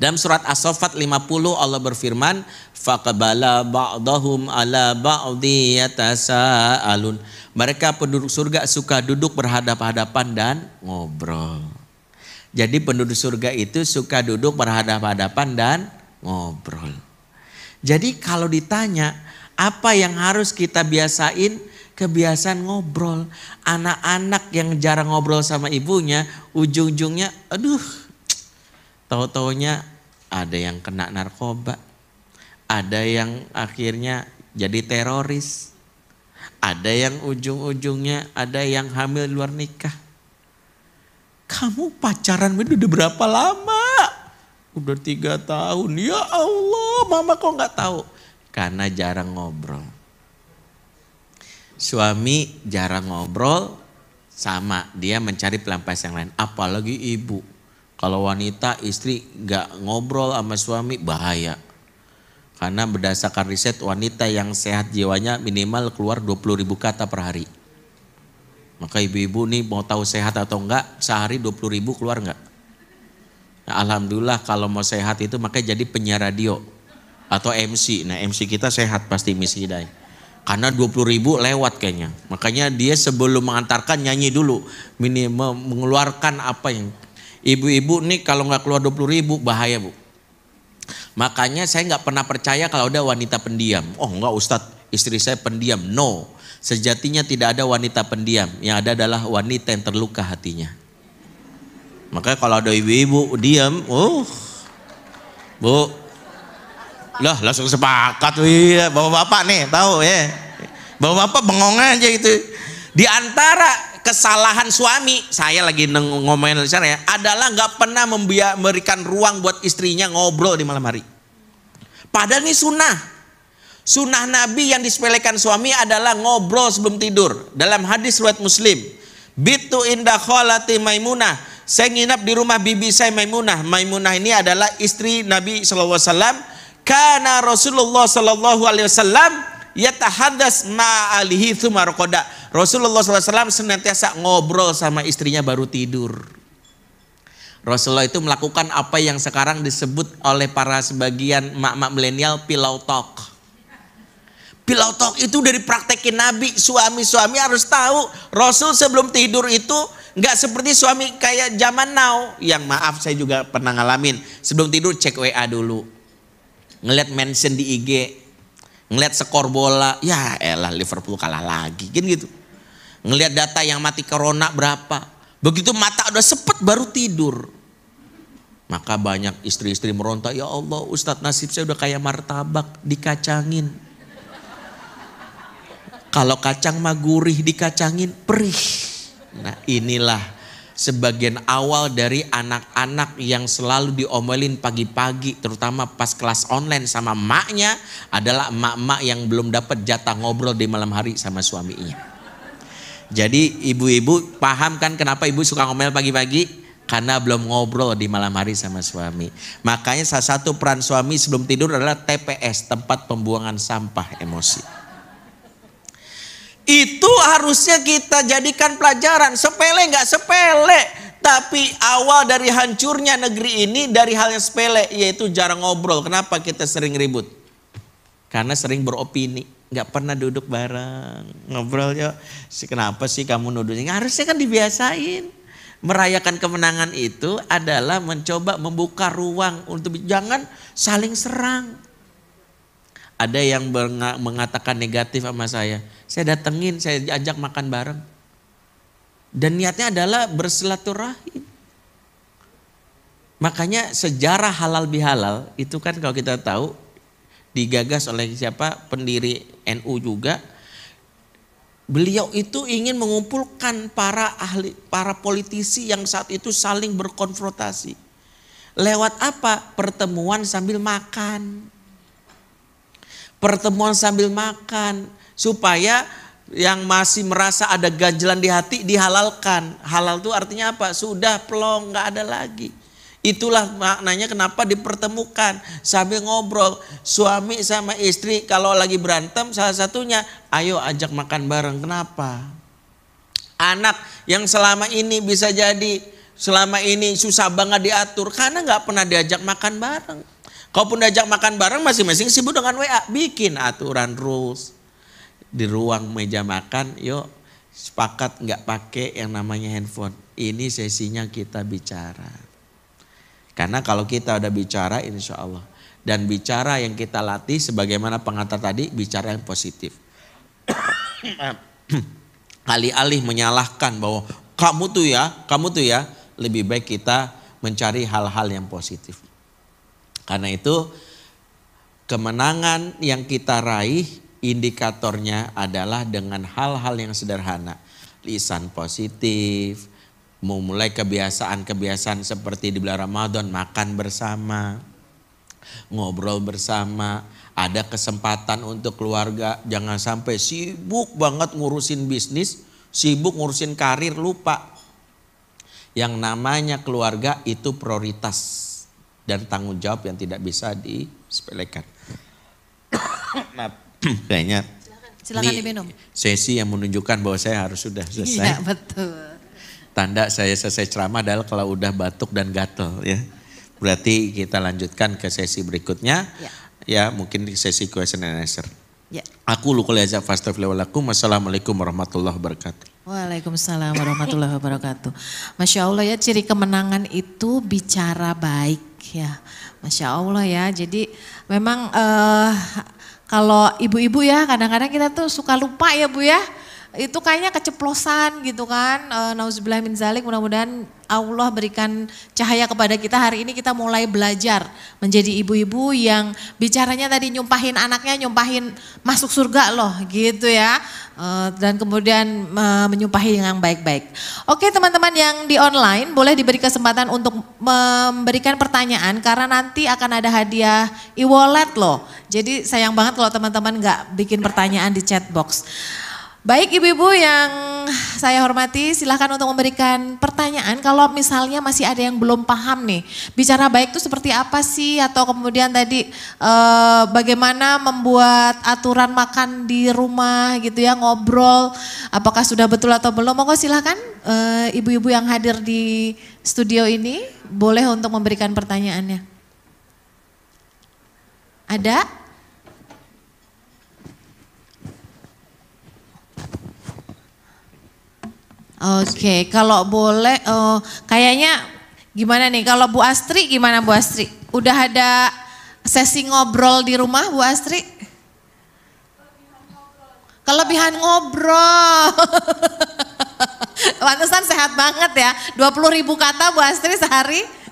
Dalam surat As-Saffat 50 Allah berfirman, faqabala ba'dahum ala ba'di yatasaalun. Mereka penduduk surga suka duduk berhadap-hadapan dan ngobrol. Jadi penduduk surga itu suka duduk berhadap-hadapan dan ngobrol. Jadi kalau ditanya apa yang harus kita biasain, kebiasaan ngobrol. Anak-anak yang jarang ngobrol sama ibunya, ujung-ujungnya aduh, tahu-taunya ada yang kena narkoba, ada yang akhirnya jadi teroris, ada yang ujung-ujungnya ada yang hamil luar nikah. Kamu pacaran udah berapa lama? Udah 3 tahun. Ya Allah, mama kok nggak tahu? Karena jarang ngobrol. Suami jarang ngobrol, sama dia mencari pelampiasan yang lain. Apalagi ibu. Kalau wanita istri nggak ngobrol sama suami bahaya. Karena berdasarkan riset wanita yang sehat jiwanya minimal keluar 20.000 kata per hari. Maka ibu-ibu nih mau tahu sehat atau enggak, sehari 20.000 keluar enggak? Nah, alhamdulillah kalau mau sehat itu makanya jadi penyiar radio atau MC. Nah MC kita sehat pasti Miss Hidayah. Karena 20.000 lewat kayaknya. Makanya dia sebelum mengantarkan nyanyi dulu. Minimal mengeluarkan apa yang. Ibu-ibu nih kalau nggak keluar 20.000 bahaya bu. Makanya saya nggak pernah percaya kalau ada wanita pendiam. Oh enggak Ustadz, istri saya pendiam. No, sejatinya tidak ada wanita pendiam. Yang ada adalah wanita yang terluka hatinya. Makanya kalau ada ibu-ibu diam, bu, lah langsung sepakat, iya, bapak-bapak nih tahu ya, bapak-bapak bengong aja gitu. Di antara kesalahan suami, saya lagi ngomongin ya, adalah nggak pernah memberikan ruang buat istrinya ngobrol di malam hari. Padahal ini sunnah Nabi yang disepelekan suami adalah ngobrol sebelum tidur. Dalam hadis riwayat Muslim, bitu indah kholati Maimunah. Saya nginap di rumah bibi saya Maimunah. Maimunah ini adalah istri Nabi SAW. Karena Rasulullah SAW yatahadas ma'alihi thumma raqada. Rasulullah SAW senantiasa ngobrol sama istrinya baru tidur. Rasulullah itu melakukan apa yang sekarang disebut oleh para sebagian mak-mak milenial pillow talk. Pillow talk itu dari praktekin Nabi. Suami-suami harus tahu Rasul sebelum tidur itu nggak seperti suami kayak zaman now. Yang maaf saya juga pernah ngalamin. Sebelum tidur cek WA dulu. Ngeliat mention di IG. Ngeliat skor bola. Ya elah Liverpool kalah lagi. Kan gitu. Ngeliat data yang mati corona berapa. Begitu mata udah sepet baru tidur. Maka banyak istri-istri meronta. Ya Allah Ustadz nasib saya udah kayak martabak dikacangin. Kalau kacang mah gurih dikacangin perih. Nah inilah sebagian awal dari anak-anak yang selalu diomelin pagi-pagi. Terutama pas kelas online sama maknya. Adalah emak-emak yang belum dapat jatah ngobrol di malam hari sama suaminya. Jadi ibu-ibu paham kan kenapa ibu suka ngomel pagi-pagi? Karena belum ngobrol di malam hari sama suami. Makanya salah satu peran suami sebelum tidur adalah TPS. Tempat pembuangan sampah emosi. Itu harusnya kita jadikan pelajaran. Sepele nggak sepele. Tapi awal dari hancurnya negeri ini dari hal yang sepele. Yaitu jarang ngobrol. Kenapa kita sering ribut? Karena sering beropini. Nggak pernah duduk bareng. Ngobrol ya. Kenapa sih kamu nuduhnya? Harusnya kan dibiasain. Merayakan kemenangan itu adalah mencoba membuka ruang. Untuk jangan saling serang. Ada yang mengatakan negatif sama saya. Saya datengin, saya ajak makan bareng. Dan niatnya adalah bersilaturahim. Makanya sejarah halal bihalal itu kan kalau kita tahu digagas oleh siapa? Pendiri NU juga. Beliau itu ingin mengumpulkan para ahli, para politisi yang saat itu saling berkonfrontasi. Lewat apa? Pertemuan sambil makan. Pertemuan sambil makan supaya yang masih merasa ada ganjelan di hati dihalalkan. Halal itu artinya apa? Sudah plong, nggak ada lagi. Itulah maknanya kenapa dipertemukan sambil ngobrol. Suami sama istri kalau lagi berantem salah satunya ayo ajak makan bareng. Kenapa? Anak yang selama ini bisa jadi selama ini susah banget diatur karena nggak pernah diajak makan bareng. Kalaupun diajak makan bareng masing-masing sibuk dengan WA. Bikin aturan rules. Di ruang meja makan yuk sepakat nggak pakai yang namanya handphone. Ini sesinya kita bicara. Karena kalau kita udah bicara insya Allah. Dan bicara yang kita latih sebagaimana pengantar tadi bicara yang positif. Alih-alih menyalahkan bahwa kamu tuh ya. Lebih baik kita mencari hal-hal yang positif. Karena itu kemenangan yang kita raih indikatornya adalah dengan hal-hal yang sederhana. Lisan positif, memulai kebiasaan-kebiasaan seperti di bulan Ramadan, makan bersama, ngobrol bersama, ada kesempatan untuk keluarga. Jangan sampai sibuk banget ngurusin bisnis, sibuk ngurusin karir, lupa. Yang namanya keluarga itu prioritas. Dan tanggung jawab yang tidak bisa disepelekan. Nah, kayaknya Silakan ini diminum. Sesi yang menunjukkan bahwa saya harus sudah selesai. Iya, betul. Tanda saya selesai ceramah adalah kalau udah batuk dan gatel ya. Berarti kita lanjutkan ke sesi berikutnya. Ya mungkin di sesi question and answer. Ya. Aku lukul azza fastaghfirullahaladzim. Wassalamualaikum warahmatullahi wabarakatuh. Waalaikumsalam warahmatullahi wabarakatuh. Masya Allah ya, ciri kemenangan itu bicara baik ya. Masya Allah ya, jadi memang kalau ibu-ibu ya kadang-kadang kita tuh suka lupa ya Bu ya. Itu kayaknya keceplosan gitu kan, nauzubillah min zalik, mudah-mudahan Allah berikan cahaya kepada kita. Hari ini kita mulai belajar menjadi ibu-ibu yang bicaranya tadi nyumpahin anaknya, nyumpahin masuk surga loh gitu ya. Dan kemudian menyumpahi yang baik-baik. Oke teman-teman yang di online boleh diberi kesempatan untuk memberikan pertanyaan karena nanti akan ada hadiah e-wallet loh. Jadi sayang banget kalau teman-teman gak bikin pertanyaan di chat box. Baik ibu-ibu yang saya hormati, silahkan untuk memberikan pertanyaan. Kalau misalnya masih ada yang belum paham nih, bicara baik itu seperti apa sih? Atau kemudian tadi bagaimana membuat aturan makan di rumah gitu ya, ngobrol. Apakah sudah betul atau belum? Monggo silahkan ibu-ibu yang hadir di studio ini boleh untuk memberikan pertanyaannya. Ada? Oke, kalau boleh, kayaknya gimana nih? Kalau Bu Astri gimana Bu Astri? Udah ada sesi ngobrol di rumah Bu Astri? Kelebihan ngobrol. Pantesan sehat banget ya. 20.000 kata Bu Astri sehari.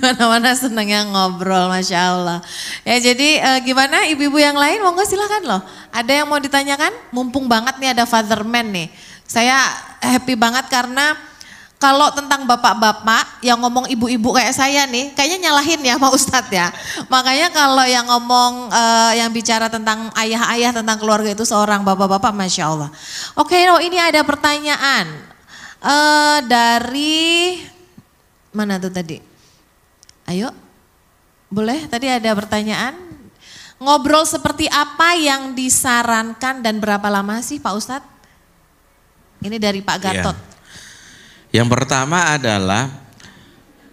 Mana-mana senangnya ngobrol, Masya Allah. Ya jadi gimana ibu-ibu yang lain, monggo silahkan loh. Ada yang mau ditanyakan? Mumpung banget nih ada Fatherman nih. Saya happy banget karena kalau tentang bapak-bapak yang ngomong ibu-ibu kayak saya nih, kayaknya nyalahin ya Pak Ustadz ya. Makanya kalau yang ngomong, yang bicara tentang ayah-ayah, tentang keluarga itu seorang bapak-bapak, Masya Allah. Oke, ini ada pertanyaan dari, mana tuh tadi? Ayo, boleh? Tadi ada pertanyaan. Ngobrol seperti apa yang disarankan dan berapa lama sih Pak Ustadz? Ini dari Pak Gatot. Ya. Yang pertama adalah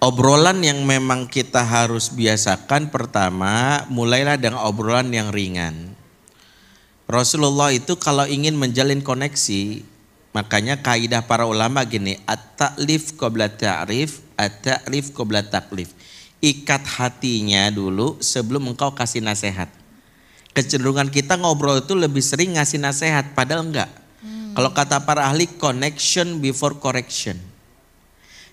obrolan yang memang kita harus biasakan. Pertama, mulailah dengan obrolan yang ringan. Rasulullah itu kalau ingin menjalin koneksi, makanya kaidah para ulama gini, at-ta'lif qabla ta'rif, at-ta'rif qabla taklif. Ikat hatinya dulu sebelum engkau kasih nasihat. Kecenderungan kita ngobrol itu lebih sering ngasih nasihat, padahal enggak. Kalau kata para ahli, connection before correction.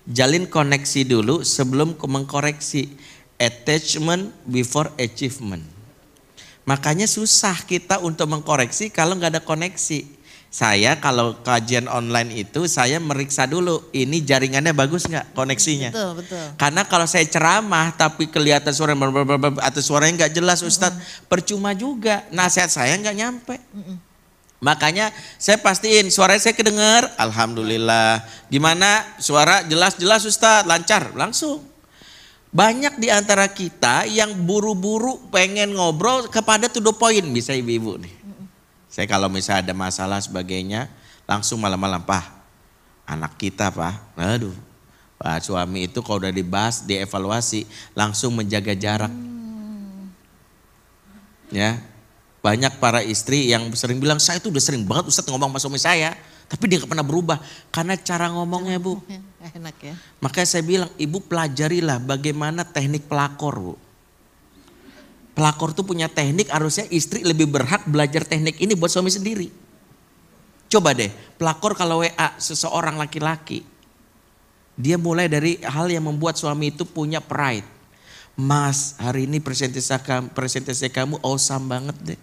Jalin koneksi dulu sebelum mengkoreksi. Attachment before achievement. Makanya susah kita untuk mengkoreksi kalau enggak ada koneksi. Saya kalau kajian online itu saya meriksa dulu ini jaringannya bagus nggak koneksinya. Betul, betul. Karena kalau saya ceramah tapi kelihatan suara atau suaranya nggak jelas Ustadz, percuma juga nasihat saya nggak nyampe. Makanya saya pastiin suaranya saya kedengar, alhamdulillah. Gimana suara jelas-jelas Ustadz, lancar, langsung. Banyak di antara kita yang buru-buru pengen ngobrol kepada to the point, bisa ibu-ibu nih. Saya kalau misalnya ada masalah sebagainya, langsung malam-malam, Pak, anak kita Pak, aduh, Pak suami itu kalau udah dibahas, dievaluasi, langsung menjaga jarak. Ya, banyak para istri yang sering bilang, saya itu udah sering banget Ustadz ngomong sama suami saya, tapi dia gak pernah berubah, karena cara ngomongnya Bu. Enak ya. Makanya saya bilang, ibu pelajarilah bagaimana teknik pelakor Bu. Pelakor tuh punya teknik, harusnya istri lebih berhak belajar teknik ini buat suami sendiri. Coba deh, pelakor kalau WA seseorang laki-laki, dia mulai dari hal yang membuat suami itu punya pride. Mas, hari ini presentasi kamu awesome banget deh.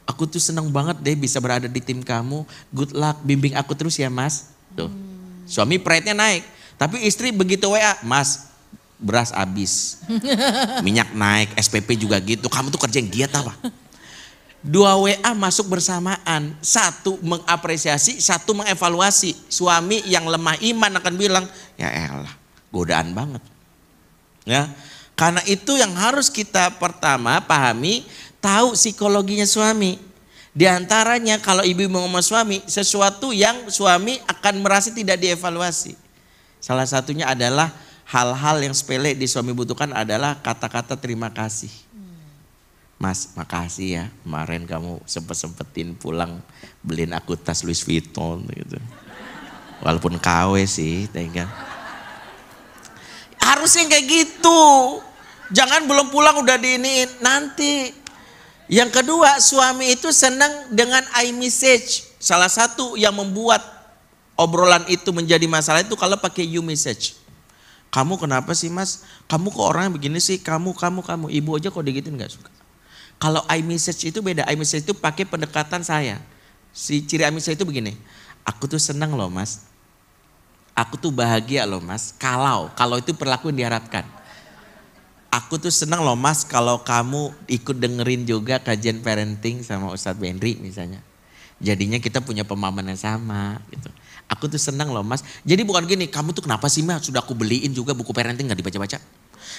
Aku tuh seneng banget deh bisa berada di tim kamu. Good luck, bimbing aku terus ya Mas. Tuh, suami pride-nya naik. Tapi istri begitu WA, Mas, beras habis, minyak naik, SPP juga gitu. Kamu tuh kerja yang giat apa? Dua WA masuk bersamaan. Satu mengapresiasi, satu mengevaluasi. Suami yang lemah iman akan bilang, ya elah, godaan banget. Ya, karena itu yang harus kita pertama pahami, tahu psikologinya suami. Di antaranya kalau ibu ngomong suami, sesuatu yang suami akan merasa tidak dievaluasi. Salah satunya adalah hal-hal yang sepele di suami butuhkan adalah kata-kata terima kasih. Mas, makasih ya kemarin kamu sempet-sempetin pulang beliin aku tas Louis Vuitton gitu. Walaupun KW sih, tinggal. Harusnya kayak gitu. Jangan belum pulang udah diiniin nanti. Yang kedua, suami itu senang dengan iMessage. Salah satu yang membuat obrolan itu menjadi masalah itu kalau pakai you message. Kamu kenapa sih mas? Kamu kok orang begini sih? Kamu. Ibu aja kok digituin gak suka. Kalau iMessage itu beda. iMessage itu pakai pendekatan saya. Si ciri iMessage itu begini. Aku tuh senang loh mas. Aku tuh bahagia loh mas. Kalau itu perilaku yang diharapkan. Aku tuh senang loh mas kalau kamu ikut dengerin juga kajian parenting sama Ustadz Benri misalnya. Jadinya kita punya pemahaman yang sama gitu. Aku tuh senang loh mas. Jadi bukan gini, kamu tuh kenapa sih mas? Sudah aku beliin juga buku parenting gak dibaca-baca.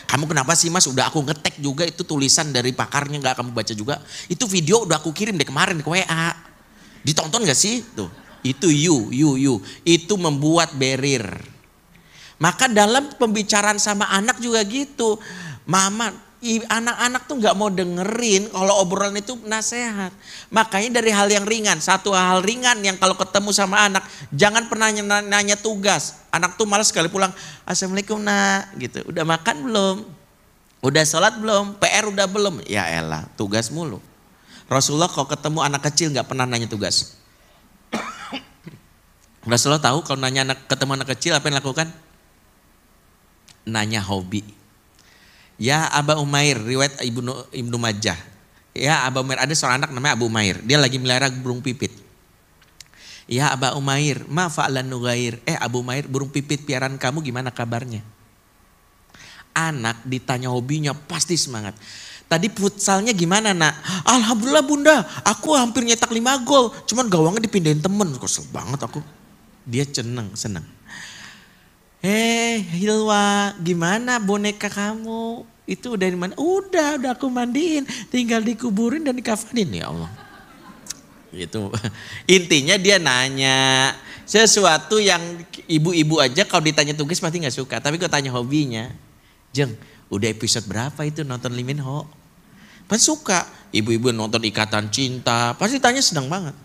Kamu kenapa sih mas? Udah aku ngetek juga itu tulisan dari pakarnya gak kamu baca juga. Itu video udah aku kirim deh kemarin ke WA. Ditonton gak sih? Tuh, itu you. Itu membuat barrier. Maka dalam pembicaraan sama anak juga gitu. Mama, anak-anak tuh gak mau dengerin kalau obrolan itu nasihat. Makanya dari hal yang ringan, satu hal ringan yang kalau ketemu sama anak, jangan pernah nanya tugas. Anak tuh malas sekali pulang, assalamualaikum nak gitu. Udah makan belum? Udah sholat belum? PR udah belum? Ya elah, tugas mulu. Rasulullah kalau ketemu anak kecil gak pernah nanya tugas. Rasulullah tahu kalau ketemu anak kecil apa yang lakukan? Nanya hobi. Ya Aba Umair, riwayat Ibnu Majah. Ya Aba Umair, ada seorang anak namanya Abu Umair. Dia lagi melihara burung pipit. Ya Aba Umair, ma fa'lan nugair. Abu Umair, burung pipit piaraan kamu gimana kabarnya? Anak ditanya hobinya pasti semangat. Tadi futsalnya gimana nak? Alhamdulillah bunda, aku hampir nyetak 5 gol. Cuman gawangnya dipindahin temen, kesel banget aku. Dia seneng. Hilwa, gimana boneka kamu? Itu dari mana? Udah aku mandiin, tinggal dikuburin dan dikafanin ya Allah. Gitu. Intinya dia nanya sesuatu yang ibu-ibu aja kalau ditanya tugas pasti nggak suka. Tapi kalau tanya hobinya, Jeng, udah episode berapa itu nonton Lee Min Ho? Pasti suka. Ibu-ibu nonton Ikatan Cinta, pasti tanya senang banget.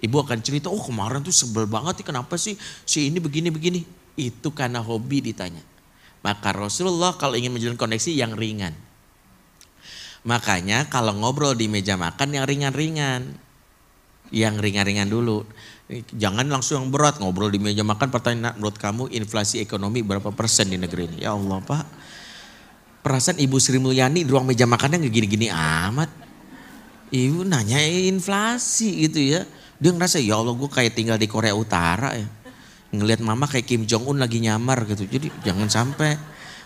Ibu akan cerita, oh kemarin tuh sebel banget, kenapa sih si ini begini-begini. Itu karena hobi ditanya. Maka Rasulullah kalau ingin menjalin koneksi yang ringan. Makanya kalau ngobrol di meja makan yang ringan-ringan. Yang ringan-ringan dulu. Jangan langsung yang berat, ngobrol di meja makan pertanyaan menurut kamu inflasi ekonomi berapa persen di negeri ini. Ya Allah Pak. Perasaan Ibu Sri Mulyani di ruang meja makannya gak gini-gini amat. Ibu nanya inflasi gitu ya. Dia ngerasa ya Allah gue kayak tinggal di Korea Utara ya. Ngelihat mama kayak Kim Jong Un lagi nyamar gitu. Jadi jangan sampai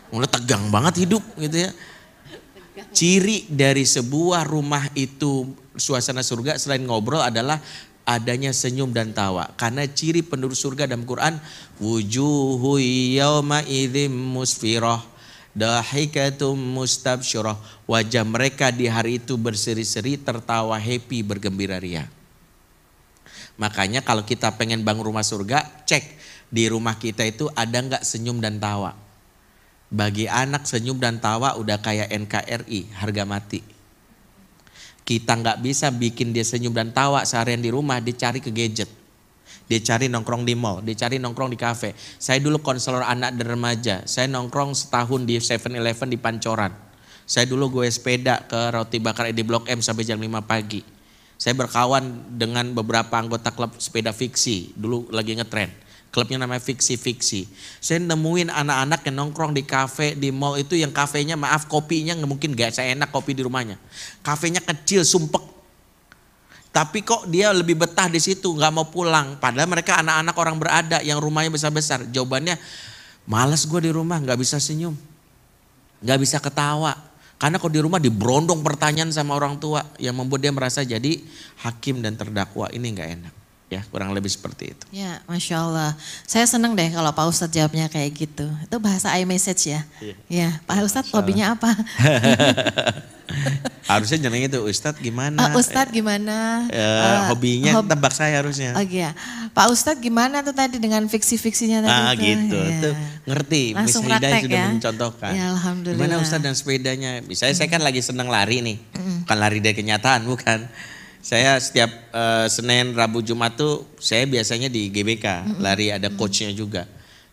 mulai tegang banget hidup gitu ya. Ciri dari sebuah rumah itu suasana surga selain ngobrol adalah adanya senyum dan tawa. Karena ciri penduduk surga dalam Quran, wujuhu yawma idzim musfirah dahikatum mustabsyirah. Wajah mereka di hari itu berseri-seri, tertawa, happy, bergembira ria. Makanya kalau kita pengen bangun rumah surga, cek di rumah kita itu ada nggak senyum dan tawa. Bagi anak senyum dan tawa udah kayak NKRI, harga mati. Kita nggak bisa bikin dia senyum dan tawa seharian di rumah, dia cari ke gadget. Dia cari nongkrong di mall, dia cari nongkrong di kafe. Saya dulu konselor anak dan remaja, saya nongkrong setahun di 7-Eleven di Pancoran. Saya dulu gue sepeda ke Roti Bakar di Blok M sampai jam 5 pagi. Saya berkawan dengan beberapa anggota klub sepeda fiksi, dulu lagi ngetren. Klubnya namanya Fiksi. Saya nemuin anak-anak yang nongkrong di kafe, di mall itu yang kafenya maaf kopinya nggak mungkin gak saya enak kopi di rumahnya. Kafenya kecil, sumpek. Tapi kok dia lebih betah di situ, nggak mau pulang. Padahal mereka anak-anak orang berada yang rumahnya besar-besar. Jawabannya, malas gue di rumah, nggak bisa senyum, nggak bisa ketawa. Karena kalau di rumah diberondong pertanyaan sama orang tua yang membuat dia merasa jadi hakim dan terdakwa. Ini nggak enak. Ya kurang lebih seperti itu. Ya, Masya Allah. Saya seneng deh kalau Pak Ustadz jawabnya kayak gitu. Itu bahasa iMessage ya? Iya. Ya, Pak Ustadz hobinya apa? Harusnya jeneng itu Ustadz gimana? Ustadz gimana? Hobinya tebak saya harusnya. Oh iya. Pak Ustadz gimana tuh tadi dengan fiksi-fiksinya tadi gitu. Ya. Tuh ngerti. Langsung Miss Hida praktek sudah ya? mencontohkan. Ya, alhamdulillah. Gimana Ustadz dan sepedanya? Misalnya saya kan lagi senang lari nih. Bukan lari dari kenyataan, bukan. Saya setiap Senin, Rabu, Jumat tuh saya biasanya di GBK. Lari ada coachnya juga.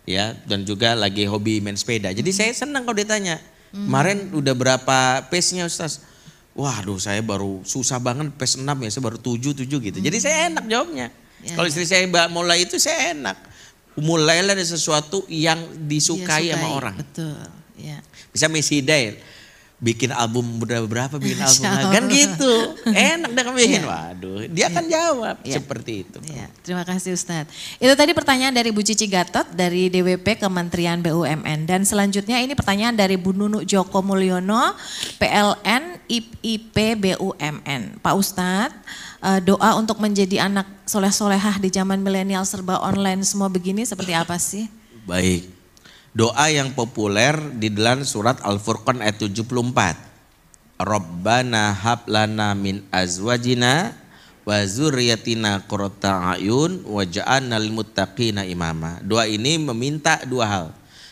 Ya, dan juga lagi hobi main sepeda. Jadi saya senang kalau ditanya. Kemarin udah berapa pace-nya Ustaz? Waduh saya baru susah banget pace 6 ya, saya baru 7 gitu. Jadi saya enak jawabnya. Ya, kalau istri saya mulai itu saya enak. Mulailah dari sesuatu yang disukai sama orang. Betul. Ya. Bisa Miss Hida bikin album berapa bikin album kan gitu. Enak dah bikin. Waduh, dia akan jawab seperti itu. Ya, terima kasih Ustadz. Itu tadi pertanyaan dari Bu Cici Gatot dari DWP Kementerian BUMN. Dan selanjutnya ini pertanyaan dari Bu Nunu Joko Mulyono, PLN IP BUMN. Pak Ustadz, doa untuk menjadi anak soleh-solehah di zaman milenial serba online semua begini seperti apa sih? Baik. Doa yang populer di dalam surat Al-Furqan ayat 74. Rabbana hab lana min azwajina wa dzurriyyatina qurrata a'yun waj'alna lil muttaqina imama. Doa ini meminta dua hal.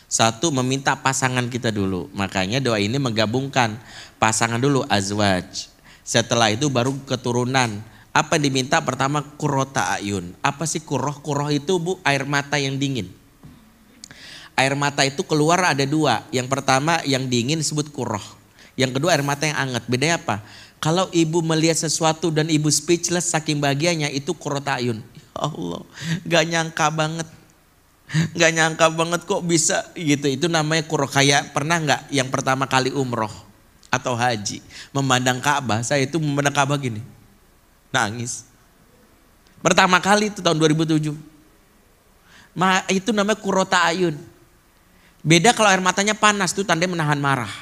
Satu, meminta pasangan kita dulu. Makanya doa ini menggabungkan pasangan dulu, azwaj. Setelah itu baru keturunan. Apa yang diminta? Pertama qurrata a'yun. Apa sih qurrah? Qurrah itu Bu, air mata yang dingin. Air mata itu keluar ada dua. Yang pertama yang dingin disebut qurrah. Yang kedua air mata yang hangat. Bedanya apa? Kalau ibu melihat sesuatu dan ibu speechless saking bahagianya, itu qurrata ayun. Ya Allah, gak nyangka banget. Gak nyangka banget kok bisa gitu. Itu namanya qurrah. Kayak pernah gak yang pertama kali umroh atau haji memandang Ka'bah? Saya itu memandang Ka'bah gini, nangis. Pertama kali itu tahun 2007. Itu namanya qurrata ayun. Beda kalau air matanya panas, tuh tanda menahan marah.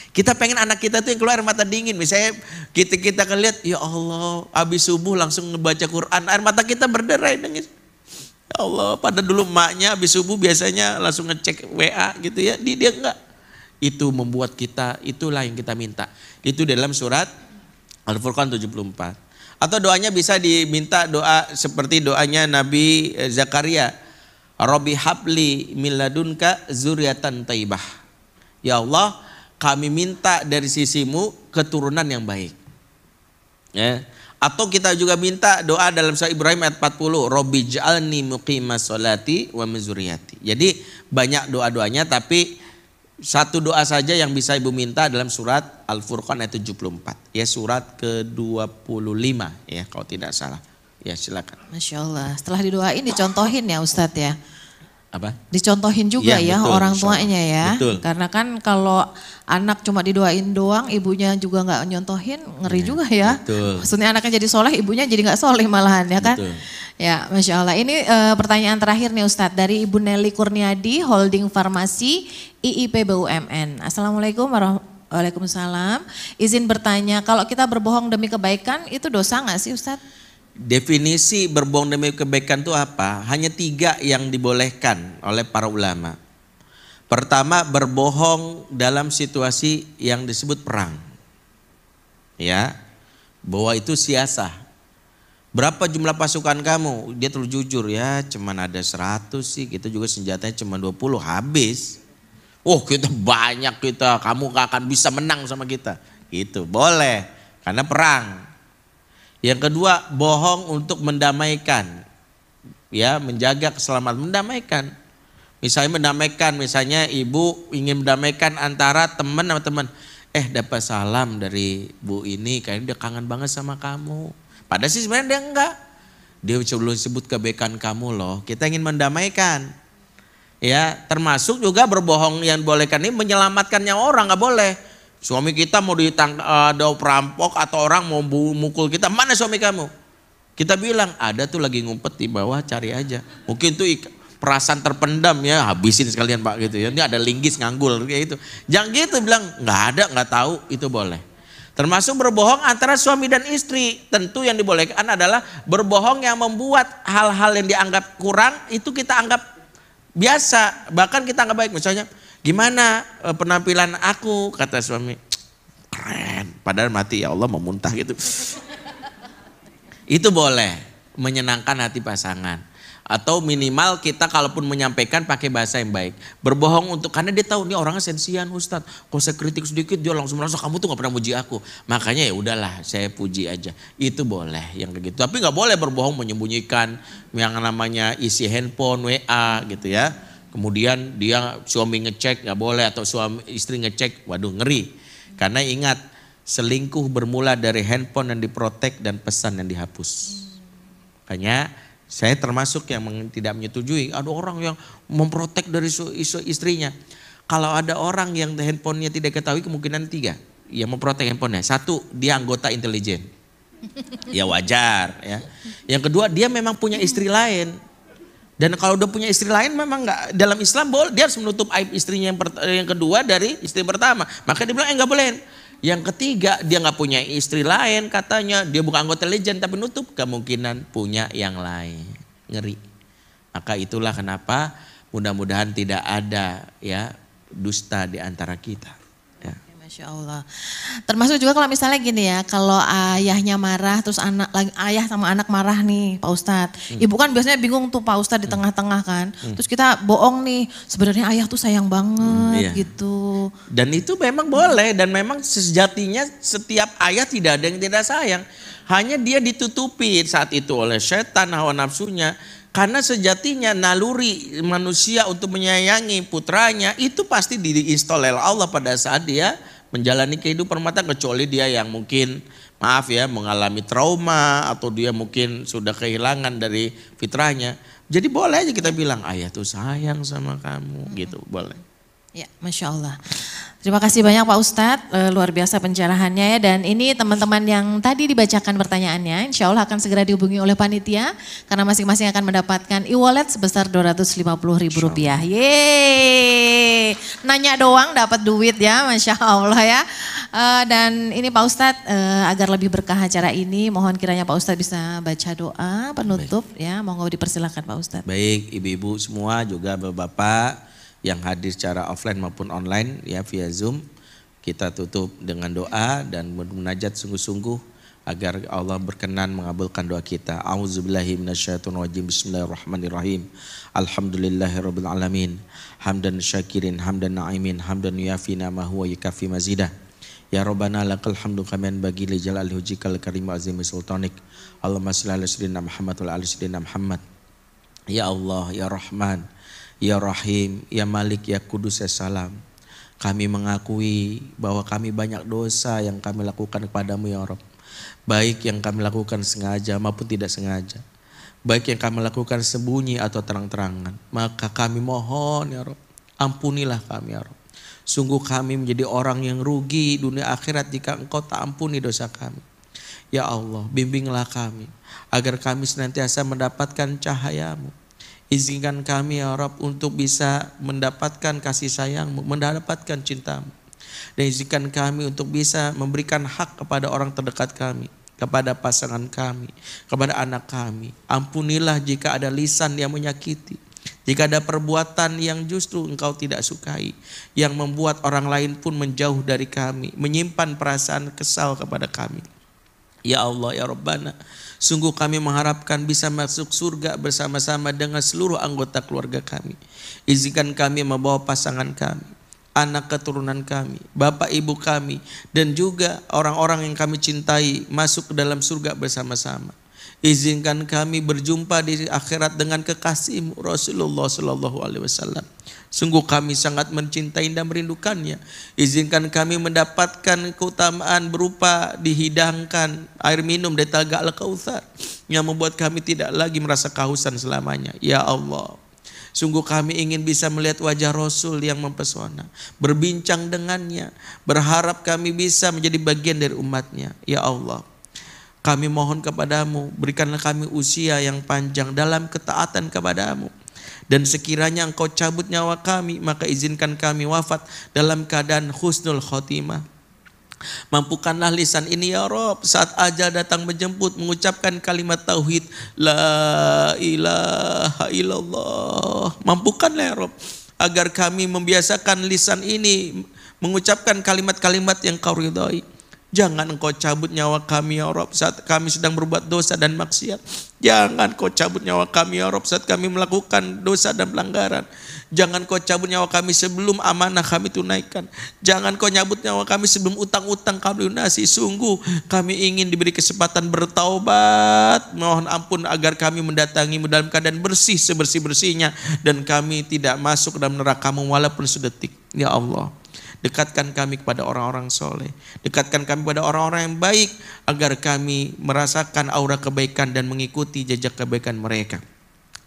Kita pengen anak kita tuh yang keluar air mata dingin. Misalnya kita lihat, ya Allah, habis subuh langsung ngebaca Quran, air mata kita berderai nangis. Ya Allah, pada dulu emaknya habis subuh biasanya langsung ngecek WA gitu ya, dia enggak. Itu membuat kita, itulah yang kita minta. Itu dalam surat Al-Furqan 74. Atau doanya bisa diminta doa seperti doanya Nabi Zakaria. Rabbi habli min ladunka zuriatan taibah. Ya Allah, kami minta dari sisimu keturunan yang baik. Ya. Atau kita juga minta doa dalam surah Ibrahim ayat 40. Rabbi ja'alni muqimas sholati wa min zuriyati. Jadi banyak doa-doanya, tapi satu doa saja yang bisa ibu minta dalam surat Al-Furqan ayat 74. Ya, surat ke-25 ya kalau tidak salah. Ya silakan. Masya Allah. Setelah didoain dicontohin ya Ustadz ya. Apa? Dicontohin juga ya betul, orang tuanya ya. Betul. Karena kan kalau anak cuma didoain doang, ibunya juga nggak nyontohin, ngeri juga ya. Betul. Maksudnya anaknya jadi soleh, ibunya jadi nggak soleh malahan ya kan. Betul. Ya, Masya Allah. Ini pertanyaan terakhir nih Ustadz dari Ibu Nelly Kurniadi, Holding Farmasi IIP BUMN. Assalamualaikum Waalaikumsalam. Izin bertanya, kalau kita berbohong demi kebaikan itu dosa nggak sih Ustadz? Definisi berbohong demi kebaikan itu apa? Hanya 3 yang dibolehkan oleh para ulama. Pertama, berbohong dalam situasi yang disebut perang. Ya, bahwa itu siasah. Berapa jumlah pasukan kamu? Dia terus jujur, ya cuman ada 100 sih, kita juga senjatanya cuma 20, habis. Oh kita banyak kita, kamu gak akan bisa menang sama kita. Itu boleh, karena perang. Yang kedua, bohong untuk mendamaikan, ya menjaga keselamatan, mendamaikan. Misalnya mendamaikan, misalnya ibu ingin mendamaikan antara teman sama teman. Dapat salam dari bu ini, kayaknya dia kangen banget sama kamu. Padahal sih sebenarnya dia enggak. Dia belum sebut kebaikan kamu loh. Kita ingin mendamaikan. Ya, termasuk juga berbohong yang bolehkan ini menyelamatkan nyawa orang, nggak boleh. Suami kita mau ada perampok atau orang mau mukul kita, mana suami kamu? Kita bilang ada tuh lagi ngumpet di bawah, cari aja. Mungkin tuh perasaan terpendam ya, habisin sekalian Pak gitu ya. Ini ada linggis nganggul kayak gitu. Jangan gitu bilang nggak ada, nggak tahu, itu boleh. Termasuk berbohong antara suami dan istri. Tentu yang dibolehkan adalah berbohong yang membuat hal-hal yang dianggap kurang itu kita anggap biasa. Bahkan kita anggap baik. Misalnya, gimana penampilan aku, kata suami. Keren. Padahal mati, ya Allah mau muntah gitu. Itu boleh menyenangkan hati pasangan. Atau minimal kita kalaupun menyampaikan pakai bahasa yang baik. Berbohong karena dia tahu nih orangnya sensian Ustadz. Kalau saya kritik sedikit dia langsung merasa kamu tuh gak pernah muji aku. Makanya ya udahlah saya puji aja. Itu boleh yang kayak gitu. Tapi gak boleh berbohong menyembunyikan yang namanya isi handphone, WA gitu ya. Kemudian dia suami ngecek gak boleh atau suami istri ngecek. Waduh ngeri. Karena ingat selingkuh bermula dari handphone yang diprotek dan pesan yang dihapus. Makanya saya termasuk yang tidak menyetujui ada orang yang memprotek dari istrinya. Kalau ada orang yang handphonenya tidak ketahui kemungkinan 3 yang memprotek handphonenya. 1, dia anggota intelijen. Ya wajar ya. Yang kedua dia memang punya istri lain. Dan kalau udah punya istri lain memang nggak dalam Islam boleh dia harus menutup aib istrinya yang kedua dari istri pertama. Maka dia bilang nggak boleh. Yang ketiga dia nggak punya istri lain katanya, dia bukan anggota intelijen tapi nutup kemungkinan punya yang lain. Ngeri. Maka itulah kenapa mudah-mudahan tidak ada ya dusta di antara kita. Ya. Masya Allah. Termasuk juga kalau misalnya gini ya, kalau ayahnya marah terus ayah sama anak marah nih Pak Ustadz. Ibu kan biasanya bingung tuh Pak Ustadz di tengah-tengah kan. Terus kita bohong nih, sebenarnya ayah tuh sayang banget gitu. Dan itu memang boleh dan memang sejatinya setiap ayah tidak ada yang tidak sayang. Hanya dia ditutupi saat itu oleh setan hawa nafsunya. Karena sejatinya naluri manusia untuk menyayangi putranya itu pasti diinstal oleh Allah pada saat dia menjalani kehidupan rumah tangga, kecuali dia yang mungkin maaf ya mengalami trauma atau dia mungkin sudah kehilangan dari fitrahnya. Jadi boleh aja kita bilang ayah tuh sayang sama kamu gitu, boleh. Ya, Masya Allah. Terima kasih banyak Pak Ustadz, luar biasa pencerahannya ya. Dan ini teman-teman yang tadi dibacakan pertanyaannya, insya Allah akan segera dihubungi oleh panitia. Karena masing-masing akan mendapatkan e-wallet sebesar Rp250.000. Yeay, nanya doang dapat duit ya, Masya Allah ya. Dan ini Pak Ustadz, agar lebih berkah acara ini, mohon kiranya Pak Ustadz bisa baca doa penutup. Baik. Ya. Monggo dipersilakan Pak Ustadz. Baik, ibu-ibu semua juga bapak-bapak yang hadir secara offline maupun online ya via Zoom, kita tutup dengan doa dan munajat sungguh-sungguh agar Allah berkenan mengabulkan doa kita. A'udzubillahi minasyaitonirrajim. Bismillahirrahmanirrahim. Alhamdulillahirabbil alamin. Hamdan syakirin, hamdan na'imin, hamdan yuafi ni'amahu wa yukafi mazidah. Ya Rabbana lakal hamdu kaman bagi li jalali hujjikal karim azimi sultanik. Allahumma shalli ala sayyidina Muhammad wa ala sayyidina Muhammad. Ya Allah, ya Rahman, ya Rahim, ya Malik, ya Kudus, ya Salam. Kami mengakui bahwa kami banyak dosa yang kami lakukan kepadamu ya Rabb. Baik yang kami lakukan sengaja maupun tidak sengaja. Baik yang kami lakukan sembunyi atau terang-terangan. Maka kami mohon ya Rabb, ampunilah kami ya Rabb. Sungguh kami menjadi orang yang rugi dunia akhirat jika Engkau tak ampuni dosa kami. Ya Allah, bimbinglah kami agar kami senantiasa mendapatkan cahaya-Mu. Izinkan kami ya Rabb untuk bisa mendapatkan kasih sayang-Mu, mendapatkan cinta-Mu. Dan izinkan kami untuk bisa memberikan hak kepada orang terdekat kami, kepada pasangan kami, kepada anak kami. Ampunilah jika ada lisan yang menyakiti, jika ada perbuatan yang justru Engkau tidak sukai, yang membuat orang lain pun menjauh dari kami, menyimpan perasaan kesal kepada kami. Ya Allah, ya Rabbana, sungguh kami mengharapkan bisa masuk surga bersama-sama dengan seluruh anggota keluarga kami. Izinkan kami membawa pasangan kami, anak keturunan kami, bapak ibu kami, dan juga orang-orang yang kami cintai masuk ke dalam surga bersama-sama. Izinkan kami berjumpa di akhirat dengan kekasih-Mu Rasulullah SAW. Sungguh kami sangat mencintai dan merindukannya. Izinkan kami mendapatkan keutamaan berupa dihidangkan air minum dari Telaga Al-Kautsar yang membuat kami tidak lagi merasa kehausan selamanya. Ya Allah, sungguh kami ingin bisa melihat wajah Rasul yang mempesona, berbincang dengannya, berharap kami bisa menjadi bagian dari umatnya. Ya Allah, kami mohon kepadamu, berikanlah kami usia yang panjang dalam ketaatan kepadamu. Dan sekiranya Engkau cabut nyawa kami, maka izinkan kami wafat dalam keadaan husnul khotimah. Mampukanlah lisan ini ya Rob saat ajal datang menjemput mengucapkan kalimat tauhid la ilaha illallah. Mampukanlah ya Rob agar kami membiasakan lisan ini mengucapkan kalimat-kalimat yang Kau ridhai. Jangan Engkau cabut nyawa kami ya Rob saat kami sedang berbuat dosa dan maksiat. Jangan Kau cabut nyawa kami ya Rob saat kami melakukan dosa dan pelanggaran. Jangan Kau cabut nyawa kami sebelum amanah kami tunaikan. Jangan Kau nyabut nyawa kami sebelum utang-utang kami lunasi. Sungguh kami ingin diberi kesempatan bertaubat. Mohon ampun agar kami mendatangi-Mu dalam keadaan bersih sebersih-bersihnya. Dan kami tidak masuk dalam neraka-Mu walaupun sedetik. Ya Allah. Dekatkan kami kepada orang-orang soleh. Dekatkan kami kepada orang-orang yang baik. Agar kami merasakan aura kebaikan dan mengikuti jejak kebaikan mereka.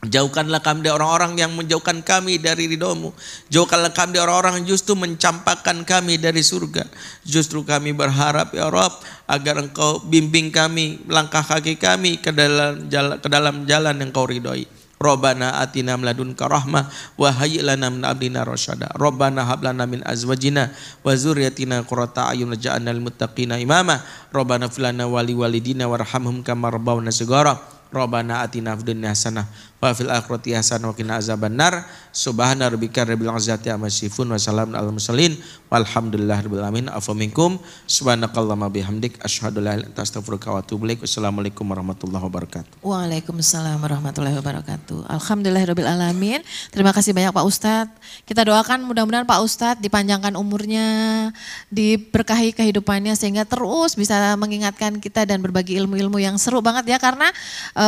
Jauhkanlah kami dari orang-orang yang menjauhkan kami dari ridho-Mu. Jauhkanlah kami dari orang-orang yang justru mencampakkan kami dari surga. Justru kami berharap ya Rabb agar Engkau bimbing kami, langkah kaki kami ke dalam jalan yang Kau ridhoi. Rabbana atina min ladunka rahmah wa hayyi lana min amrina rasyada. Rabbana hab lana min azwajina wa dzurriyyatina qurrata a'yun waj'alna lil muttaqina imama. Rabbana fil lana wa li walidina warhamhum kama rabbawna shighara. Rabbana atina fid dunya hasanah wa fil akhirati hasanah wa qina azabannar. Subhana rabbika rabbil izzati amma yasifun wa salamun alal mursalin walhamdulillahi rabbil alamin. Afa minkum subhanakallahumma bihamdik asyhadu an la ilaha illa anta astaghfiruka wa atubu ilaik. Wassalamualaikum warahmatullahi wabarakatuh. Waalaikumsalam warahmatullahi wabarakatuh. Alhamdulillahirabbil alamin. Terima kasih banyak Pak Ustadz. Kita doakan mudah-mudahan Pak Ustadz dipanjangkan umurnya, diberkahi kehidupannya sehingga terus bisa mengingatkan kita dan berbagi ilmu-ilmu yang seru banget ya, karena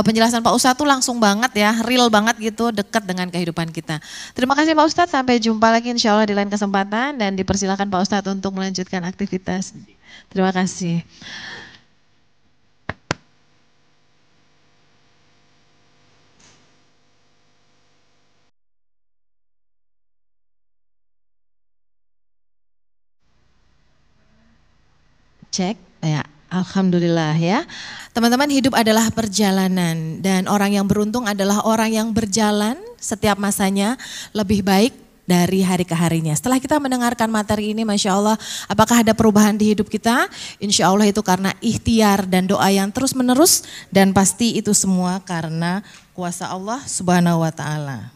penjelasan Pak Ustadz tuh langsung banget ya, real banget gitu, dekat dengan kehidupan kita. Terima kasih Pak Ustadz, sampai jumpa lagi insya Allah di lain kesempatan dan dipersilakan Pak Ustadz untuk melanjutkan aktivitas. Terima kasih. Cek, ya. Alhamdulillah ya. Teman-teman, hidup adalah perjalanan dan orang yang beruntung adalah orang yang berjalan setiap masanya lebih baik dari hari ke harinya. Setelah kita mendengarkan materi ini, Masya Allah, apakah ada perubahan di hidup kita? Insya Allah itu karena ikhtiar dan doa yang terus menerus, dan pasti itu semua karena kuasa Allah Subhanahu wa Ta'ala.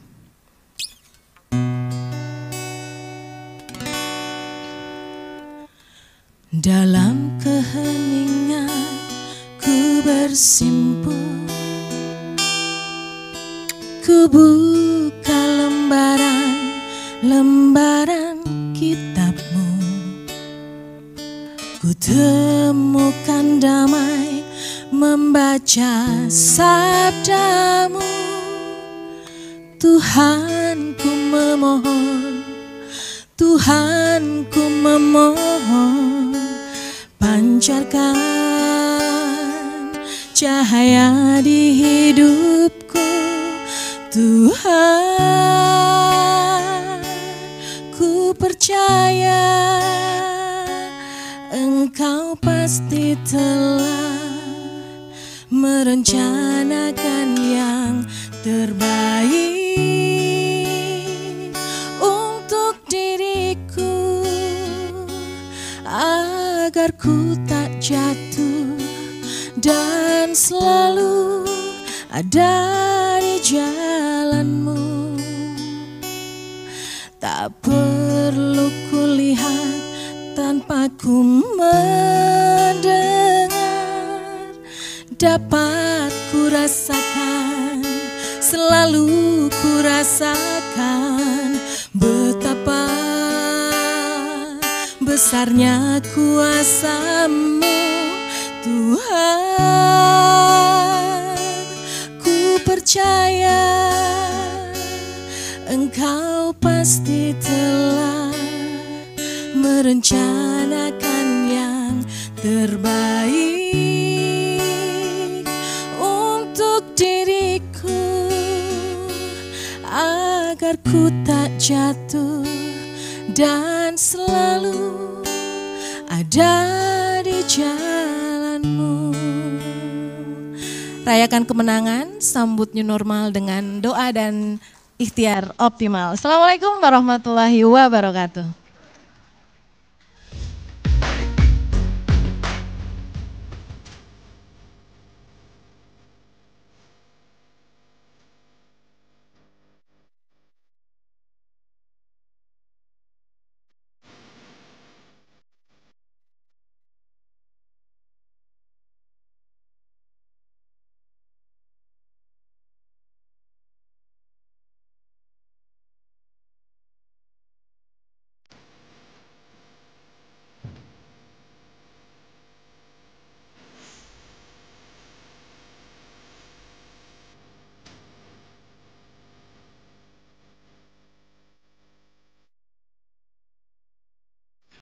Dalam keheningan ku bersimpuh, ku buka lembaran kitabmu, ku temukan damai membaca sabdamu. Tuhan ku memohon, Tuhan ku memohon, pancarkan cahaya di hidupku. Tuhan, ku percaya Engkau pasti telah merencanakan yang terbaik untuk diriku, agar ku tak jatuh dan selalu ada di jalanmu. Tak perlu kulihat tanpa ku mendengar, dapat ku rasakan, selalu ku rasakan betapa besarnya kuasa-Mu, Tuhan. Ku percaya Engkau pasti telah merencanakan yang terbaik untuk diriku, agar ku tak jatuh dan selalu ada di jalanmu. Rayakan kemenangan, sambut new normal dengan doa dan ikhtiar optimal. Assalamualaikum warahmatullahi wabarakatuh.